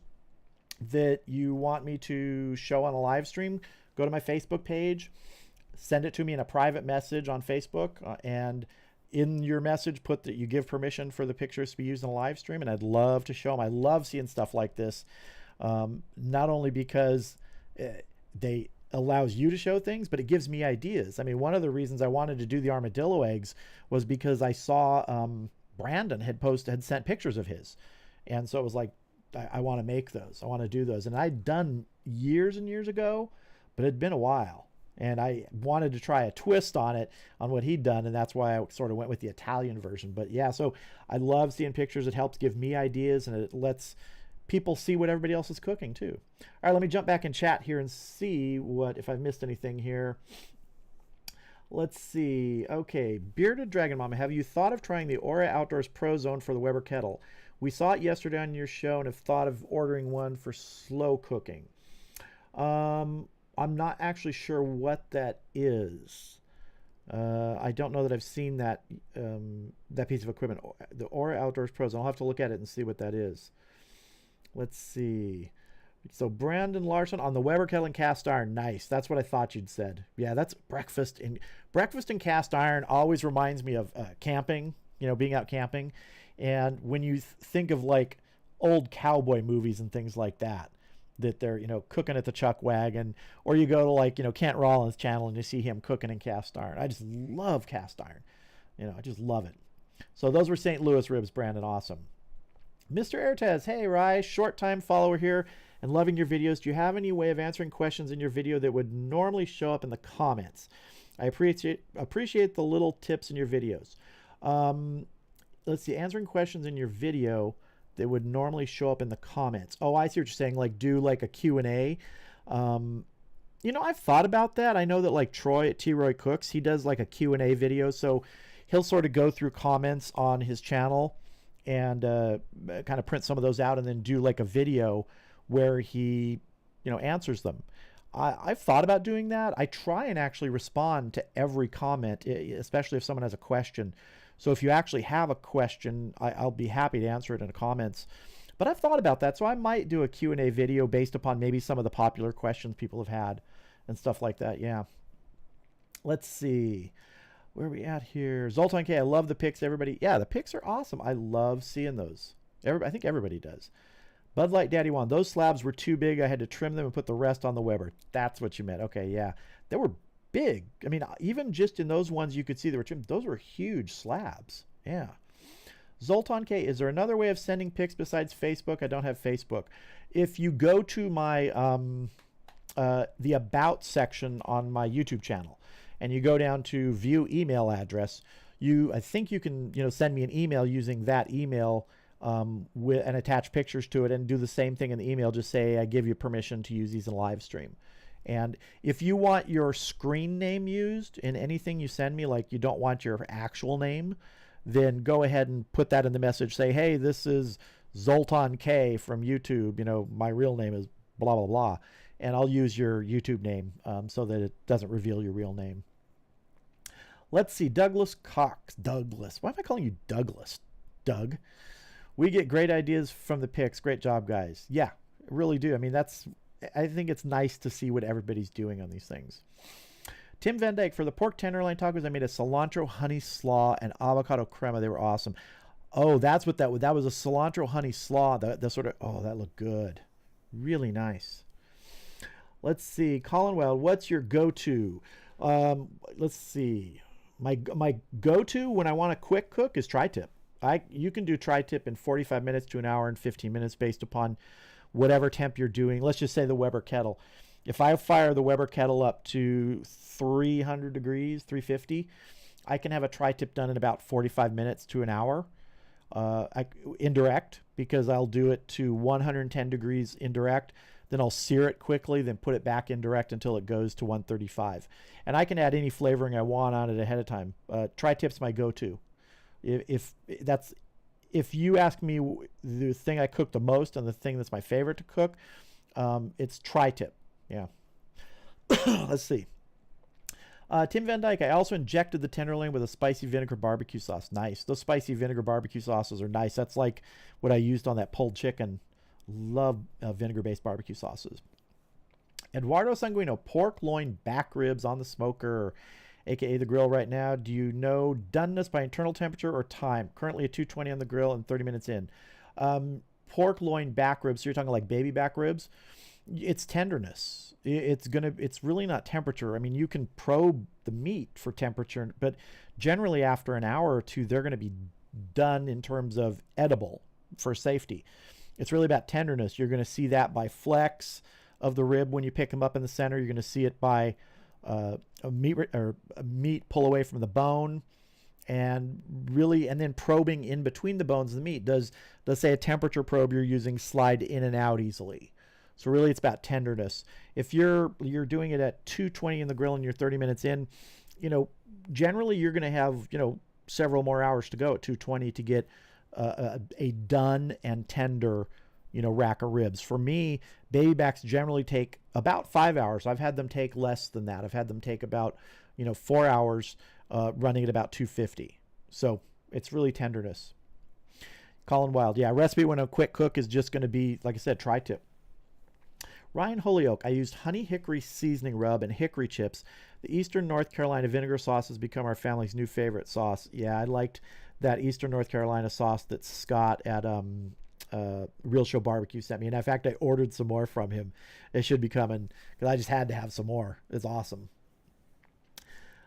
that you want me to show on a live stream, go to my Facebook page, send it to me in a private message on Facebook, and in your message put that you give permission for the pictures to be used in a live stream, and I'd love to show them. I love seeing stuff like this, not only because they allows you to show things, but it gives me ideas. I mean, one of the reasons I wanted to do the armadillo eggs was because I saw Brandon had sent pictures of his, and so it was like, I want to make those. I want to do those. And I'd done years and years ago, but it'd been a while. And I wanted to try a twist on it, on what he'd done. And that's why I sort of went with the Italian version. But yeah, so I love seeing pictures. It helps give me ideas and it lets people see what everybody else is cooking too. All right, let me jump back in chat here and see if I've missed anything here. Let's see. Okay, Bearded Dragon Mama, have you thought of trying the Aura Outdoors Pro Zone for the Weber kettle? We saw it yesterday on your show and have thought of ordering one for slow cooking. I'm not actually sure what that is. I don't know that I've seen that that piece of equipment. The Aura Outdoors Pro Zone. I'll have to look at it and see what that is. Let's see. So Brandon Larson on the Weber kettle and cast iron. Nice. That's what I thought you'd said. Yeah, that's breakfast and cast iron always reminds me of camping, being out camping. And when you think of like old cowboy movies and things like that they're, cooking at the chuck wagon, or you go to like, Kent Rollins' channel and you see him cooking in cast iron. I just love cast iron. I just love it. So those were St. Louis ribs, Brandon. Awesome. Mr. Ertez, hey, Rye, short time follower here and loving your videos. Do you have any way of answering questions in your video that would normally show up in the comments? I appreciate the little tips in your videos. Let's see, answering questions in your video that would normally show up in the comments. Oh, I see what you're saying, like do like a Q&A. I've thought about that. I know that like Troy at T-Roy Cooks, he does like a Q&A video, so he'll sort of go through comments on his channel and kind of print some of those out and then do like a video where he, answers them. I've thought about doing that. I try and actually respond to every comment, especially if someone has a question. So if you actually have a question, I'll be happy to answer it in the comments. But I've thought about that, so I might do a Q&A video based upon maybe some of the popular questions people have had and stuff like that. Yeah. Let's see. Where are we at here? Zoltan K, I love the pics, everybody. Yeah, the pics are awesome. I love seeing those. I think everybody does. Bud Light Daddy Juan, those slabs were too big. I had to trim them and put the rest on the Weber. That's what you meant. Okay, yeah. They were big. I mean, even just in those ones you could see they were trimmed. Those were huge slabs. Yeah. Zoltan K, is there another way of sending pics besides Facebook? I don't have Facebook. If you go to my the About section on my YouTube channel, and you go down to view email address, I think you can send me an email using that email and attach pictures to it and do the same thing in the email. Just say I give you permission to use these in live stream. And if you want your screen name used in anything you send me, like you don't want your actual name, then go ahead and put that in the message. Say, hey, this is Zoltan K from YouTube. My real name is blah, blah, blah. And I'll use your YouTube name so that it doesn't reveal your real name. Let's see. Douglas Cox. Douglas. Why am I calling you Douglas? Doug. We get great ideas from the pics. Great job, guys. Yeah, I really do. I mean, I think it's nice to see what everybody's doing on these things. Tim Van Dyke, for the pork tenderloin tacos, I made a cilantro honey slaw and avocado crema. They were awesome. Oh, that's what that was. That was a cilantro honey slaw. That sort of, that looked good. Really nice. Let's see. Colin Wild, what's your go-to? Let's see. My go-to when I want a quick cook is tri-tip. You can do tri-tip in 45 minutes to an hour and 15 minutes based upon whatever temp you're doing. Let's just say the Weber kettle. If I fire the Weber kettle up to 300 degrees, 350, I can have a tri-tip done in about 45 minutes to an hour. Indirect, because I'll do it to 110 degrees indirect. Then I'll sear it quickly, then put it back indirect until it goes to 135. And I can add any flavoring I want on it ahead of time. Tri-tip's my go-to. If you ask me the thing I cook the most and the thing that's my favorite to cook, it's tri-tip. Yeah. Let's see. Tim Van Dyke, I also injected the tenderloin with a spicy vinegar barbecue sauce. Nice. Those spicy vinegar barbecue sauces are nice. That's like what I used on that pulled chicken. Love vinegar-based barbecue sauces. Eduardo Sanguino, pork loin back ribs on the smoker, aka the grill right now. Do you know doneness by internal temperature or time? Currently at 220 on the grill and 30 minutes in. Pork loin back ribs, so you're talking like baby back ribs. It's tenderness. It's really not temperature. I mean, you can probe the meat for temperature, but generally after an hour or two, they're going to be done in terms of edible for safety. It's really about tenderness. You're going to see that by flex of the rib when you pick them up in the center. You're going to see it by a meat pull away from the bone, and then probing in between the bones of the meat. Does say a temperature probe you're using slide in and out easily? So really it's about tenderness. If you're doing it at 220 in the grill and you're 30 minutes in, generally you're going to have, several more hours to go at 220 to get a done and tender, rack of ribs. For me, baby backs generally take about 5 hours. I've had them take less than that. I've had them take about, 4 hours, running at about 250. So it's really tenderness. Colin Wild, yeah, recipe when a quick cook is just going to be, like I said, tri-tip. Ryan Holyoke, I used honey hickory seasoning rub and hickory chips. The Eastern North Carolina vinegar sauce has become our family's new favorite sauce. Yeah, I liked that Eastern North Carolina sauce that Scott at Real Show Barbecue sent me. And in fact, I ordered some more from him. It should be coming because I just had to have some more. It's awesome.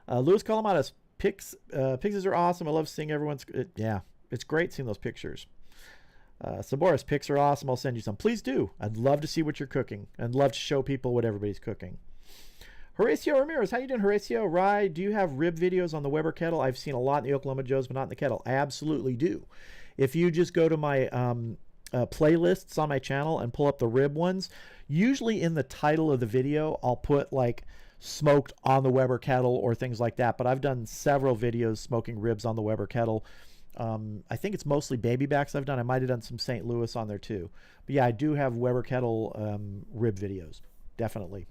Louis Colamadas, pigs are awesome. I love seeing everyone's. Yeah, it's great seeing those pictures. Saboris, pics are awesome. I'll send you some. Please do. I'd love to see what you're cooking. I'd love to show people what everybody's cooking. Horacio Ramirez, how you doing, Horacio? Rye, do you have rib videos on the Weber kettle? I've seen a lot in the Oklahoma Joe's, but not in the kettle. I absolutely do. If you just go to my playlists on my channel and pull up the rib ones, usually in the title of the video, I'll put like smoked on the Weber kettle or things like that. But I've done several videos smoking ribs on the Weber kettle. I think it's mostly baby backs I've done. I might have done some St. Louis on there too. But yeah, I do have Weber kettle rib videos, definitely.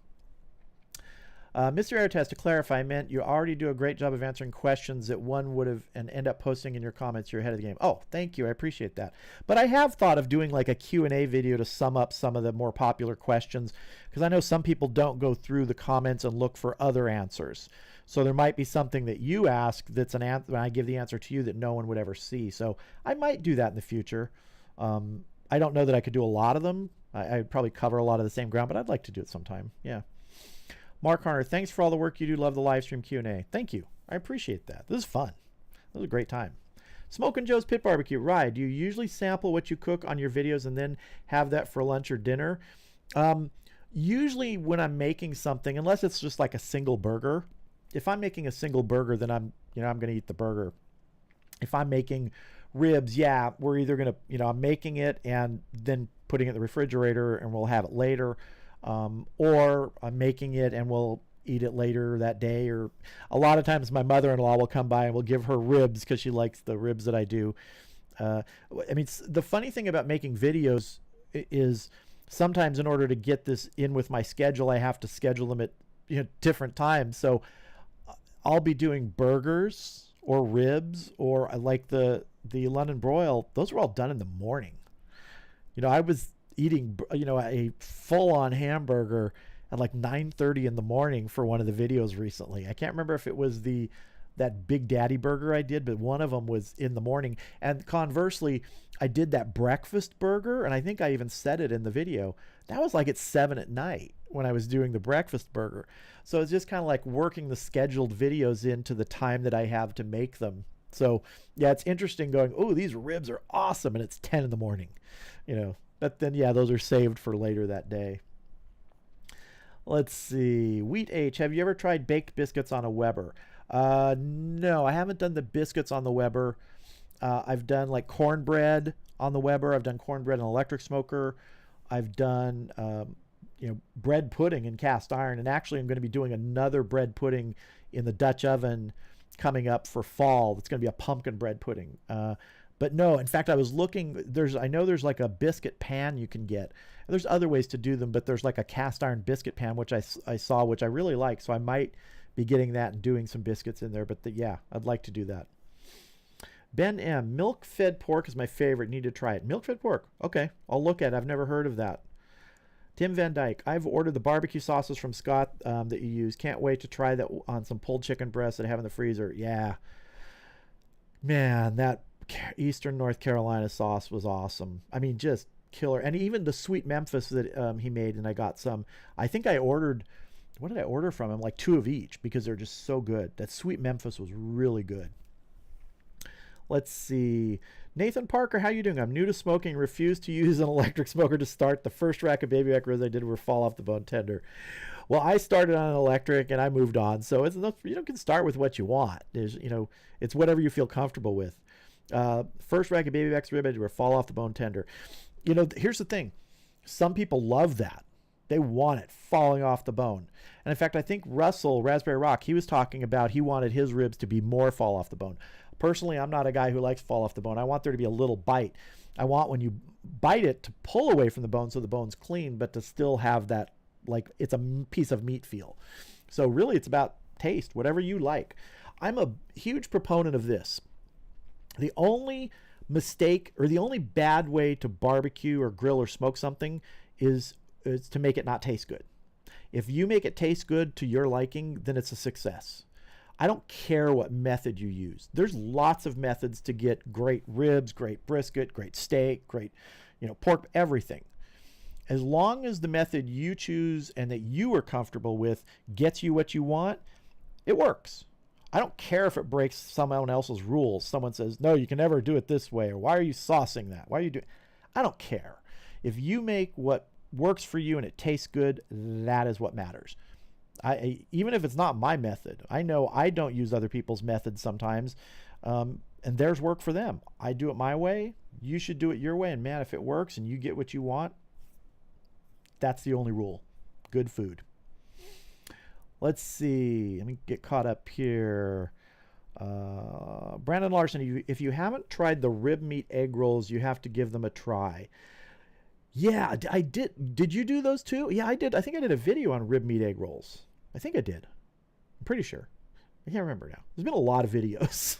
Mr. Airtest, to clarify, I meant you already do a great job of answering questions that one would have and end up posting in your comments. You're ahead of the game. Oh, thank you. I appreciate that. But I have thought of doing like a Q&A video to sum up some of the more popular questions, because I know some people don't go through the comments and look for other answers. So there might be something that you ask that's an answer, and I give the answer to you that no one would ever see. So I might do that in the future. I don't know that I could do a lot of them. I'd probably cover a lot of the same ground, but I'd like to do it sometime. Yeah. Mark Harner, thanks for all the work you do. Love the live stream Q&A. Thank you. I appreciate that. This is fun. This was a great time. Smokin' Joe's Pit Barbecue. Rye, do you usually sample what you cook on your videos and then have that for lunch or dinner? Usually when I'm making something, unless it's just like a single burger, if I'm making a single burger, then I'm going to eat the burger. If I'm making ribs, yeah, we're either going to, I'm making it and then putting it in the refrigerator and we'll have it later. Or I'm making it and we'll eat it later that day. Or a lot of times my mother-in-law will come by and we'll give her ribs because she likes the ribs that I do. I mean, the funny thing about making videos is sometimes in order to get this in with my schedule, I have to schedule them at different times. So I'll be doing burgers or ribs, or I like the London broil. Those were all done in the morning. I was eating, a full-on hamburger at like 9:30 in the morning for one of the videos recently. I can't remember if it was that Big Daddy burger I did, but one of them was in the morning. And conversely, I did that breakfast burger, and I think I even said it in the video. That was like at 7 at night when I was doing the breakfast burger. So it's just kind of like working the scheduled videos into the time that I have to make them. So yeah, it's interesting going, oh, these ribs are awesome, and it's 10 in the morning, But then, yeah, those are saved for later that day. Let's see. Wheat H, have you ever tried baked biscuits on a Weber? No, I haven't done the biscuits on the Weber. I've done like cornbread on the Weber. I've done cornbread in an electric smoker. I've done, bread pudding in cast iron. And actually, I'm going to be doing another bread pudding in the Dutch oven coming up for fall. It's going to be a pumpkin bread pudding. But no, in fact, I was looking, I know there's like a biscuit pan you can get. There's other ways to do them, but there's like a cast iron biscuit pan, which I saw, which I really like. So I might be getting that and doing some biscuits in there. But yeah, I'd like to do that. Ben M, milk-fed pork is my favorite. Need to try it. Milk-fed pork. Okay, I'll look at it. I've never heard of that. Tim Van Dyke, I've ordered the barbecue sauces from Scott that you use. Can't wait to try that on some pulled chicken breasts that I have in the freezer. Yeah. Man, that Eastern North Carolina sauce was awesome. I mean, just killer. And even the sweet Memphis that he made, and I got some. I think I ordered, what did I order from him? Like 2 of each because they're just so good. That sweet Memphis was really good. Let's see. Nathan Parker, how you doing? I'm new to smoking, refuse to use an electric smoker to start. The first rack of baby back ribs I did were fall off the bone tender. Well, I started on an electric and I moved on. So it's you can start with what you want. It's whatever you feel comfortable with. First rack of baby back ribs I did were fall off the bone tender. Here's the thing. Some people love that. They want it falling off the bone. And in fact, I think Russell, Raspberry Rock, he was talking about he wanted his ribs to be more fall off the bone. Personally, I'm not a guy who likes fall off the bone. I want there to be a little bite. I want when you bite it to pull away from the bone so the bone's clean, but to still have that, like it's a piece of meat feel. So really it's about taste, whatever you like. I'm a huge proponent of this. The only mistake or the only bad way to barbecue or grill or smoke something is is to make it not taste good. If you make it taste good to your liking, then it's a success. I don't care what method you use. There's lots of methods to get great ribs, great brisket, great steak, great, pork, everything. As long as the method you choose and that you are comfortable with gets you what you want, it works. I don't care if it breaks someone else's rules. Someone says, no, you can never do it this way, or why are you saucing that? Why are you doing? I don't care. If you make what works for you and it tastes good, that is what matters. Even if it's not my method, I know I don't use other people's methods sometimes, and theirs work for them. I do it my way. You should do it your way. And man, if it works and you get what you want, that's the only rule. Good food. Let's see. Let me get caught up here. Brandon Larson, if you haven't tried the rib meat egg rolls, you have to give them a try. Yeah, I did. Did you do those too? Yeah, I did. I think I did a video on rib meat egg rolls. I think I did. I'm pretty sure. I can't remember now. There's been a lot of videos.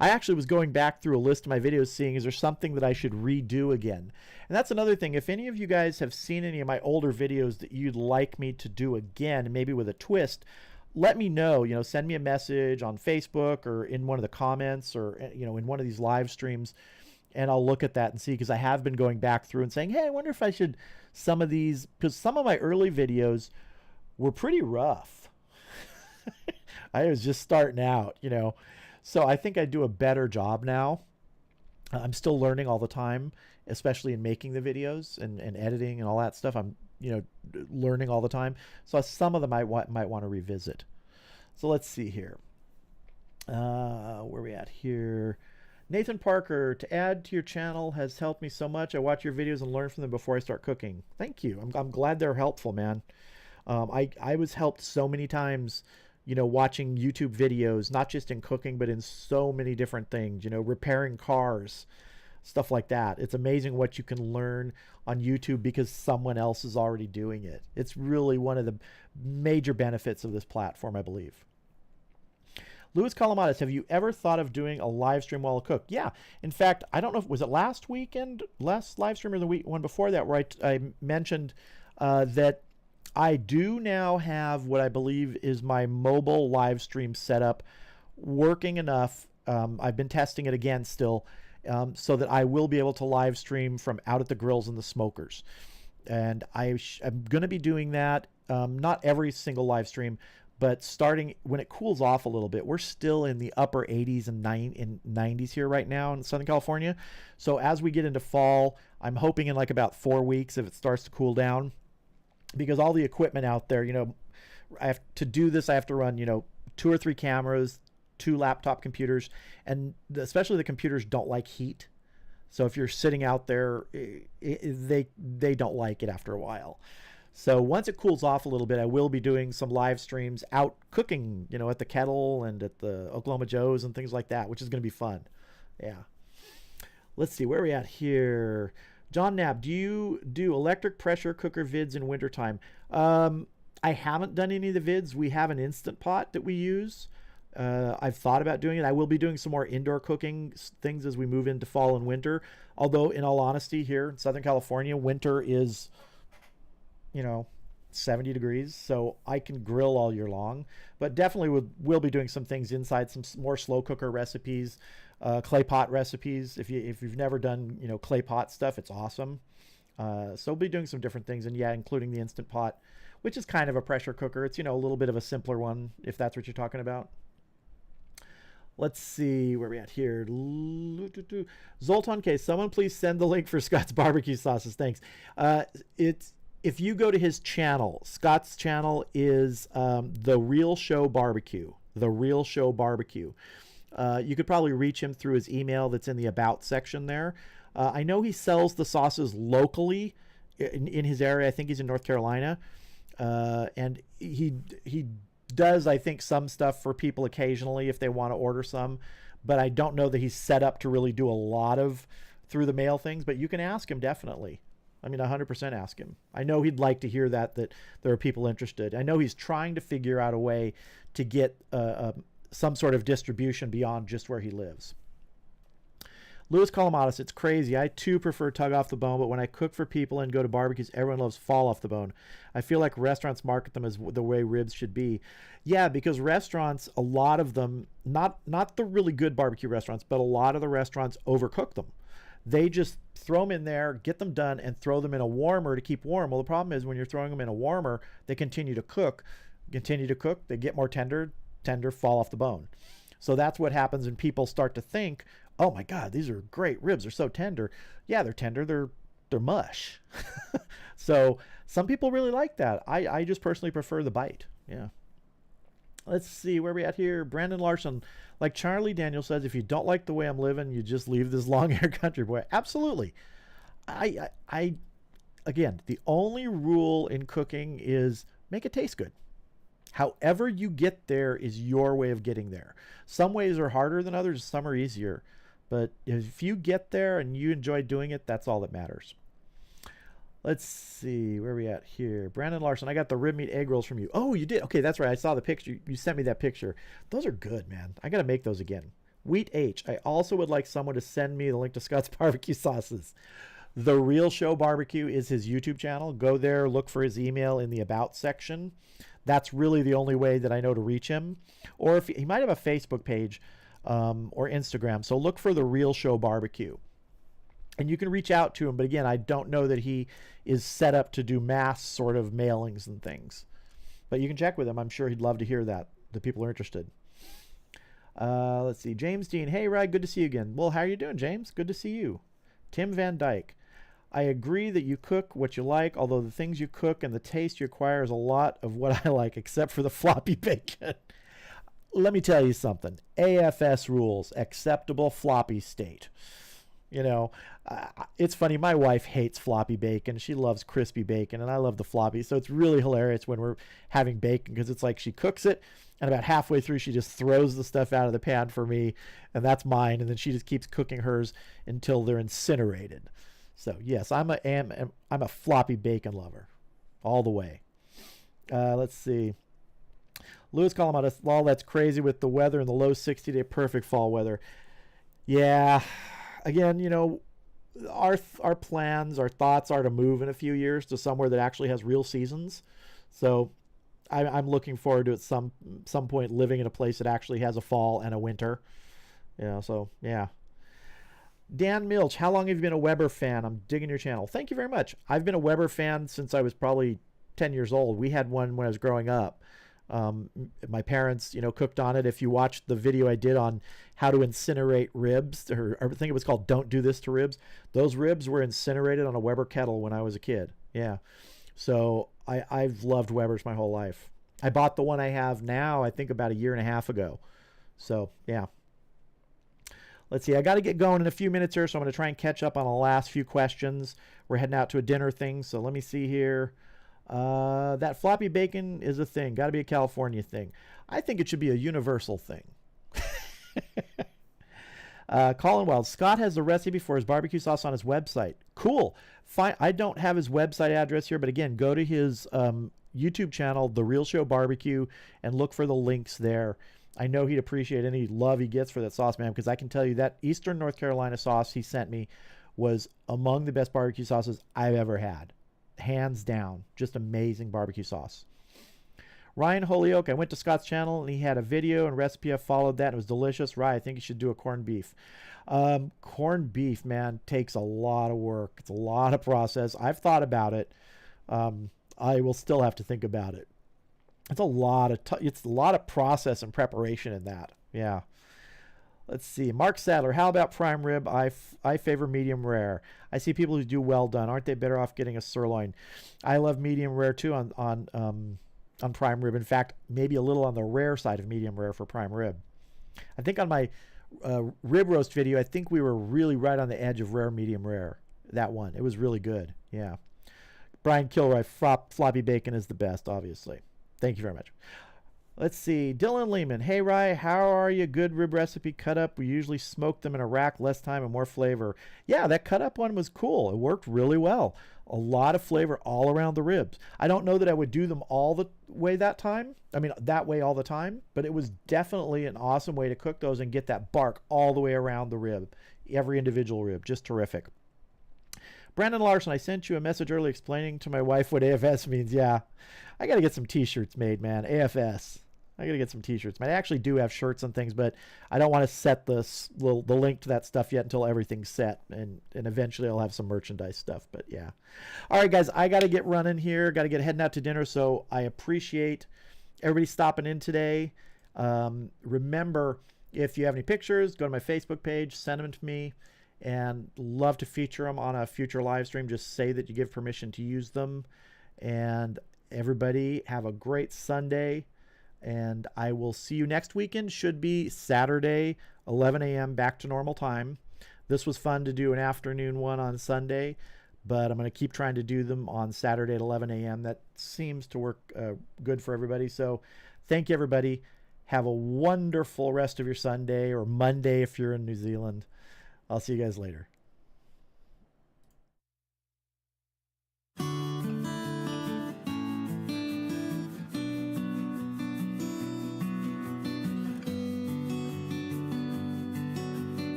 I actually was going back through a list of my videos seeing, is there something that I should redo again? And that's another thing. If any of you guys have seen any of my older videos that you'd like me to do again, maybe with a twist, let me know. Send me a message on Facebook or in one of the comments or, in one of these live streams. And I'll look at that and see, because I have been going back through and saying, hey, I wonder if I should some of these, because some of my early videos were pretty rough. I was just starting out, So I think I do a better job now. I'm still learning all the time, especially in making the videos and editing and all that stuff. I'm, learning all the time. So some of them I might want to revisit. So let's see here. Where are we at here? Nathan Parker, to add to your channel has helped me so much. I watch your videos and learn from them before I start cooking. Thank you. I'm glad they're helpful, man. I was helped so many times, watching YouTube videos, not just in cooking, but in so many different things, repairing cars, stuff like that. It's amazing what you can learn on YouTube because someone else is already doing it. It's really one of the major benefits of this platform, I believe. Louis Calamadas, have you ever thought of doing a live stream while I cook? Yeah. In fact, I don't know if was it last live stream or the one before that, where I mentioned that I do now have what I believe is my mobile live stream setup working enough. I've been testing it again still, so that I will be able to live stream from out at the grills and the smokers. And I'm going to be doing that, not every single live stream, but starting when it cools off a little bit. We're still in the upper 80s and 90s here right now in Southern California. So as we get into fall, I'm hoping in like about 4 weeks, if it starts to cool down, because all the equipment out there, I have to do this. I have to run, 2 or 3 cameras, 2 laptop computers, and especially the computers don't like heat. So if you're sitting out there, they don't like it after a while. So once it cools off a little bit, I will be doing some live streams out cooking, at the kettle and at the Oklahoma Joe's and things like that, which is going to be fun. Yeah. Let's see, where are we at here? John Knapp, do you do electric pressure cooker vids in wintertime? I haven't done any of the vids. We have an Instant Pot that we use. I've thought about doing it. I will be doing some more indoor cooking things as we move into fall and winter. Although, in all honesty, here in Southern California, winter is 70 degrees, so I can grill all year long. But definitely we'll be doing some things inside, some more slow cooker recipes, clay pot recipes. If you've never done clay pot stuff, it's awesome. So we'll be doing some different things, and yeah, including the Instant Pot, which is kind of a pressure cooker. It's a little bit of a simpler one, if that's what you're talking about. Let's see where we at here. Zoltan K, someone please send the link for Scott's barbecue sauces. Thanks. If you go to his channel, Scott's channel is The Real Show Barbecue. The Real Show Barbecue. You could probably reach him through his email that's in the About section there. I know he sells the sauces locally in his area. I think he's in North Carolina. And he does, I think, some stuff for people occasionally if they want to order some. But I don't know that he's set up to really do a lot of through the mail things. But you can ask him, definitely. 100% ask him. I know he'd like to hear that there are people interested. I know he's trying to figure out a way to get some sort of distribution beyond just where he lives. Louis Calamatis, it's crazy. I too prefer tug off the bone, but when I cook for people and go to barbecues, everyone loves fall off the bone. I feel like restaurants market them as the way ribs should be. Yeah, because restaurants, a lot of them, not the really good barbecue restaurants, but a lot of the restaurants overcook them. They just throw them in there, get them done, and throw them in a warmer to keep warm. Well, the problem is when you're throwing them in a warmer, they continue to cook, they get more tender, fall off the bone. So that's what happens when people start to think, oh my God, these are great ribs. They're so tender. Yeah, they're tender. They're mush. So some people really like that. I just personally prefer the bite. Yeah. Let's see where we at here. Brandon Larson, like Charlie Daniel says, if you don't like the way I'm living, you just leave this long-haired country boy. Absolutely. I again, the only rule in cooking is make it taste good. However you get there is your way of getting there. Some ways are harder than others. Some are easier. But if you get there and you enjoy doing it, that's all that matters. Let's see, where are we at here? Brandon Larson, I got the rib meat egg rolls from you. Oh, you did? Okay, that's right. I saw the picture. You sent me that picture. Those are good, man. I got to make those again. Wheat H, I also would like someone to send me the link to Scott's barbecue sauces. The Real Show Barbecue is his YouTube channel. Go there, look for his email in the About section. That's really the only way that I know to reach him. Or if he might have a Facebook page or Instagram. So look for The Real Show Barbecue. And you can reach out to him. But again, I don't know that he is set up to do mass sort of mailings and things. But you can check with him. I'm sure he'd love to hear that people are interested. Let's see. James Dean. Hey, Rye, good to see you again. Well, how are you doing, James? Good to see you. Tim Van Dyke. I agree that you cook what you like, although the things you cook and the taste you acquire is a lot of what I like, except for the floppy bacon. Let me tell you something. AFS rules, acceptable floppy state. You know, it's funny. My wife hates floppy bacon. She loves crispy bacon, and I love the floppy. So it's really hilarious when we're having bacon because it's like she cooks it, and about halfway through, she just throws the stuff out of the pan for me, and that's mine. And then she just keeps cooking hers until they're incinerated. So yes, I'm a floppy bacon lover, all the way. Let's see. Louis Calamatis, well, that's crazy with the weather and the low 60-day perfect fall weather. Yeah, again, you know, our plans, our thoughts are to move in a few years to somewhere that actually has real seasons. So I'm looking forward to at some point living in a place that actually has a fall and a winter. You know, so yeah. Dan Milch, how long have you been a Weber fan? I'm digging your channel. Thank you very much. I've been a Weber fan since I was probably 10 years old. We had one when I was growing up. My parents, you know, cooked on it. If you watched the video I did on how to incinerate ribs, or I think it was called Don't Do This to Ribs, those ribs were incinerated on a Weber kettle when I was a kid. Yeah. So I've loved Webers my whole life. I bought the one I have now, I think about a year and a half ago. So, yeah. Let's see. I got to get going in a few minutes here, so I'm going to try and catch up on the last few questions. We're heading out to a dinner thing, so let me see here. That floppy bacon is a thing. Got to be a California thing. I think it should be a universal thing. Colin Wild. Scott has the recipe for his barbecue sauce on his website. Cool. Fine. I don't have his website address here, but again, go to his YouTube channel, The Real Show Barbecue, and look for the links there. I know he'd appreciate any love he gets for that sauce, man, because I can tell you that Eastern North Carolina sauce he sent me was among the best barbecue sauces I've ever had. Hands down. Just amazing barbecue sauce. Ryan Holyoke, I went to Scott's channel, and he had a video and recipe. I followed that. It was delicious. Ryan, I think you should do a corned beef. Corned beef, man, takes a lot of work. It's a lot of process. I've thought about it. I will still have to think about it. It's a lot of process and preparation in that. Yeah. Let's see. Mark Sadler, how about prime rib? I favor medium rare. I see people who do well done. Aren't they better off getting a sirloin? I love medium rare too on prime rib. In fact, maybe a little on the rare side of medium rare for prime rib. I think on my rib roast video, I think we were really right on the edge of rare, medium rare. That one. It was really good. Yeah. Brian Kilroy, floppy bacon is the best, obviously. Thank you very much. Let's see. Dylan Lehman. Hey, Rye, how are you? Good rib recipe cut up. We usually smoke them in a rack, less time and more flavor. Yeah, that cut up one was cool. It worked really well. A lot of flavor all around the ribs. I don't know that I would do them all the way that way all the time, but it was definitely an awesome way to cook those and get that bark all the way around the rib. every individual rib. Just terrific. Brandon Larson, I sent you a message earlier explaining to my wife what AFS means. Yeah, I got to get some t-shirts made, man. AFS. I got to get some t-shirts. I actually do have shirts and things, but I don't want to set the link to that stuff yet until everything's set. And eventually I'll have some merchandise stuff. But yeah. All right, guys, I got to get running here. Got to get heading out to dinner. So I appreciate everybody stopping in today. Remember, if you have any pictures, go to my Facebook page, send them to me. And love to feature them on a future live stream. Just say that you give permission to use them. And everybody have a great Sunday. And I will see you next weekend. Should be Saturday, 11 a.m. back to normal time. This was fun to do an afternoon one on Sunday, but I'm going to keep trying to do them on Saturday at 11 a.m. That seems to work good for everybody. So thank you, everybody. Have a wonderful rest of your Sunday or Monday if you're in New Zealand. I'll see you guys later.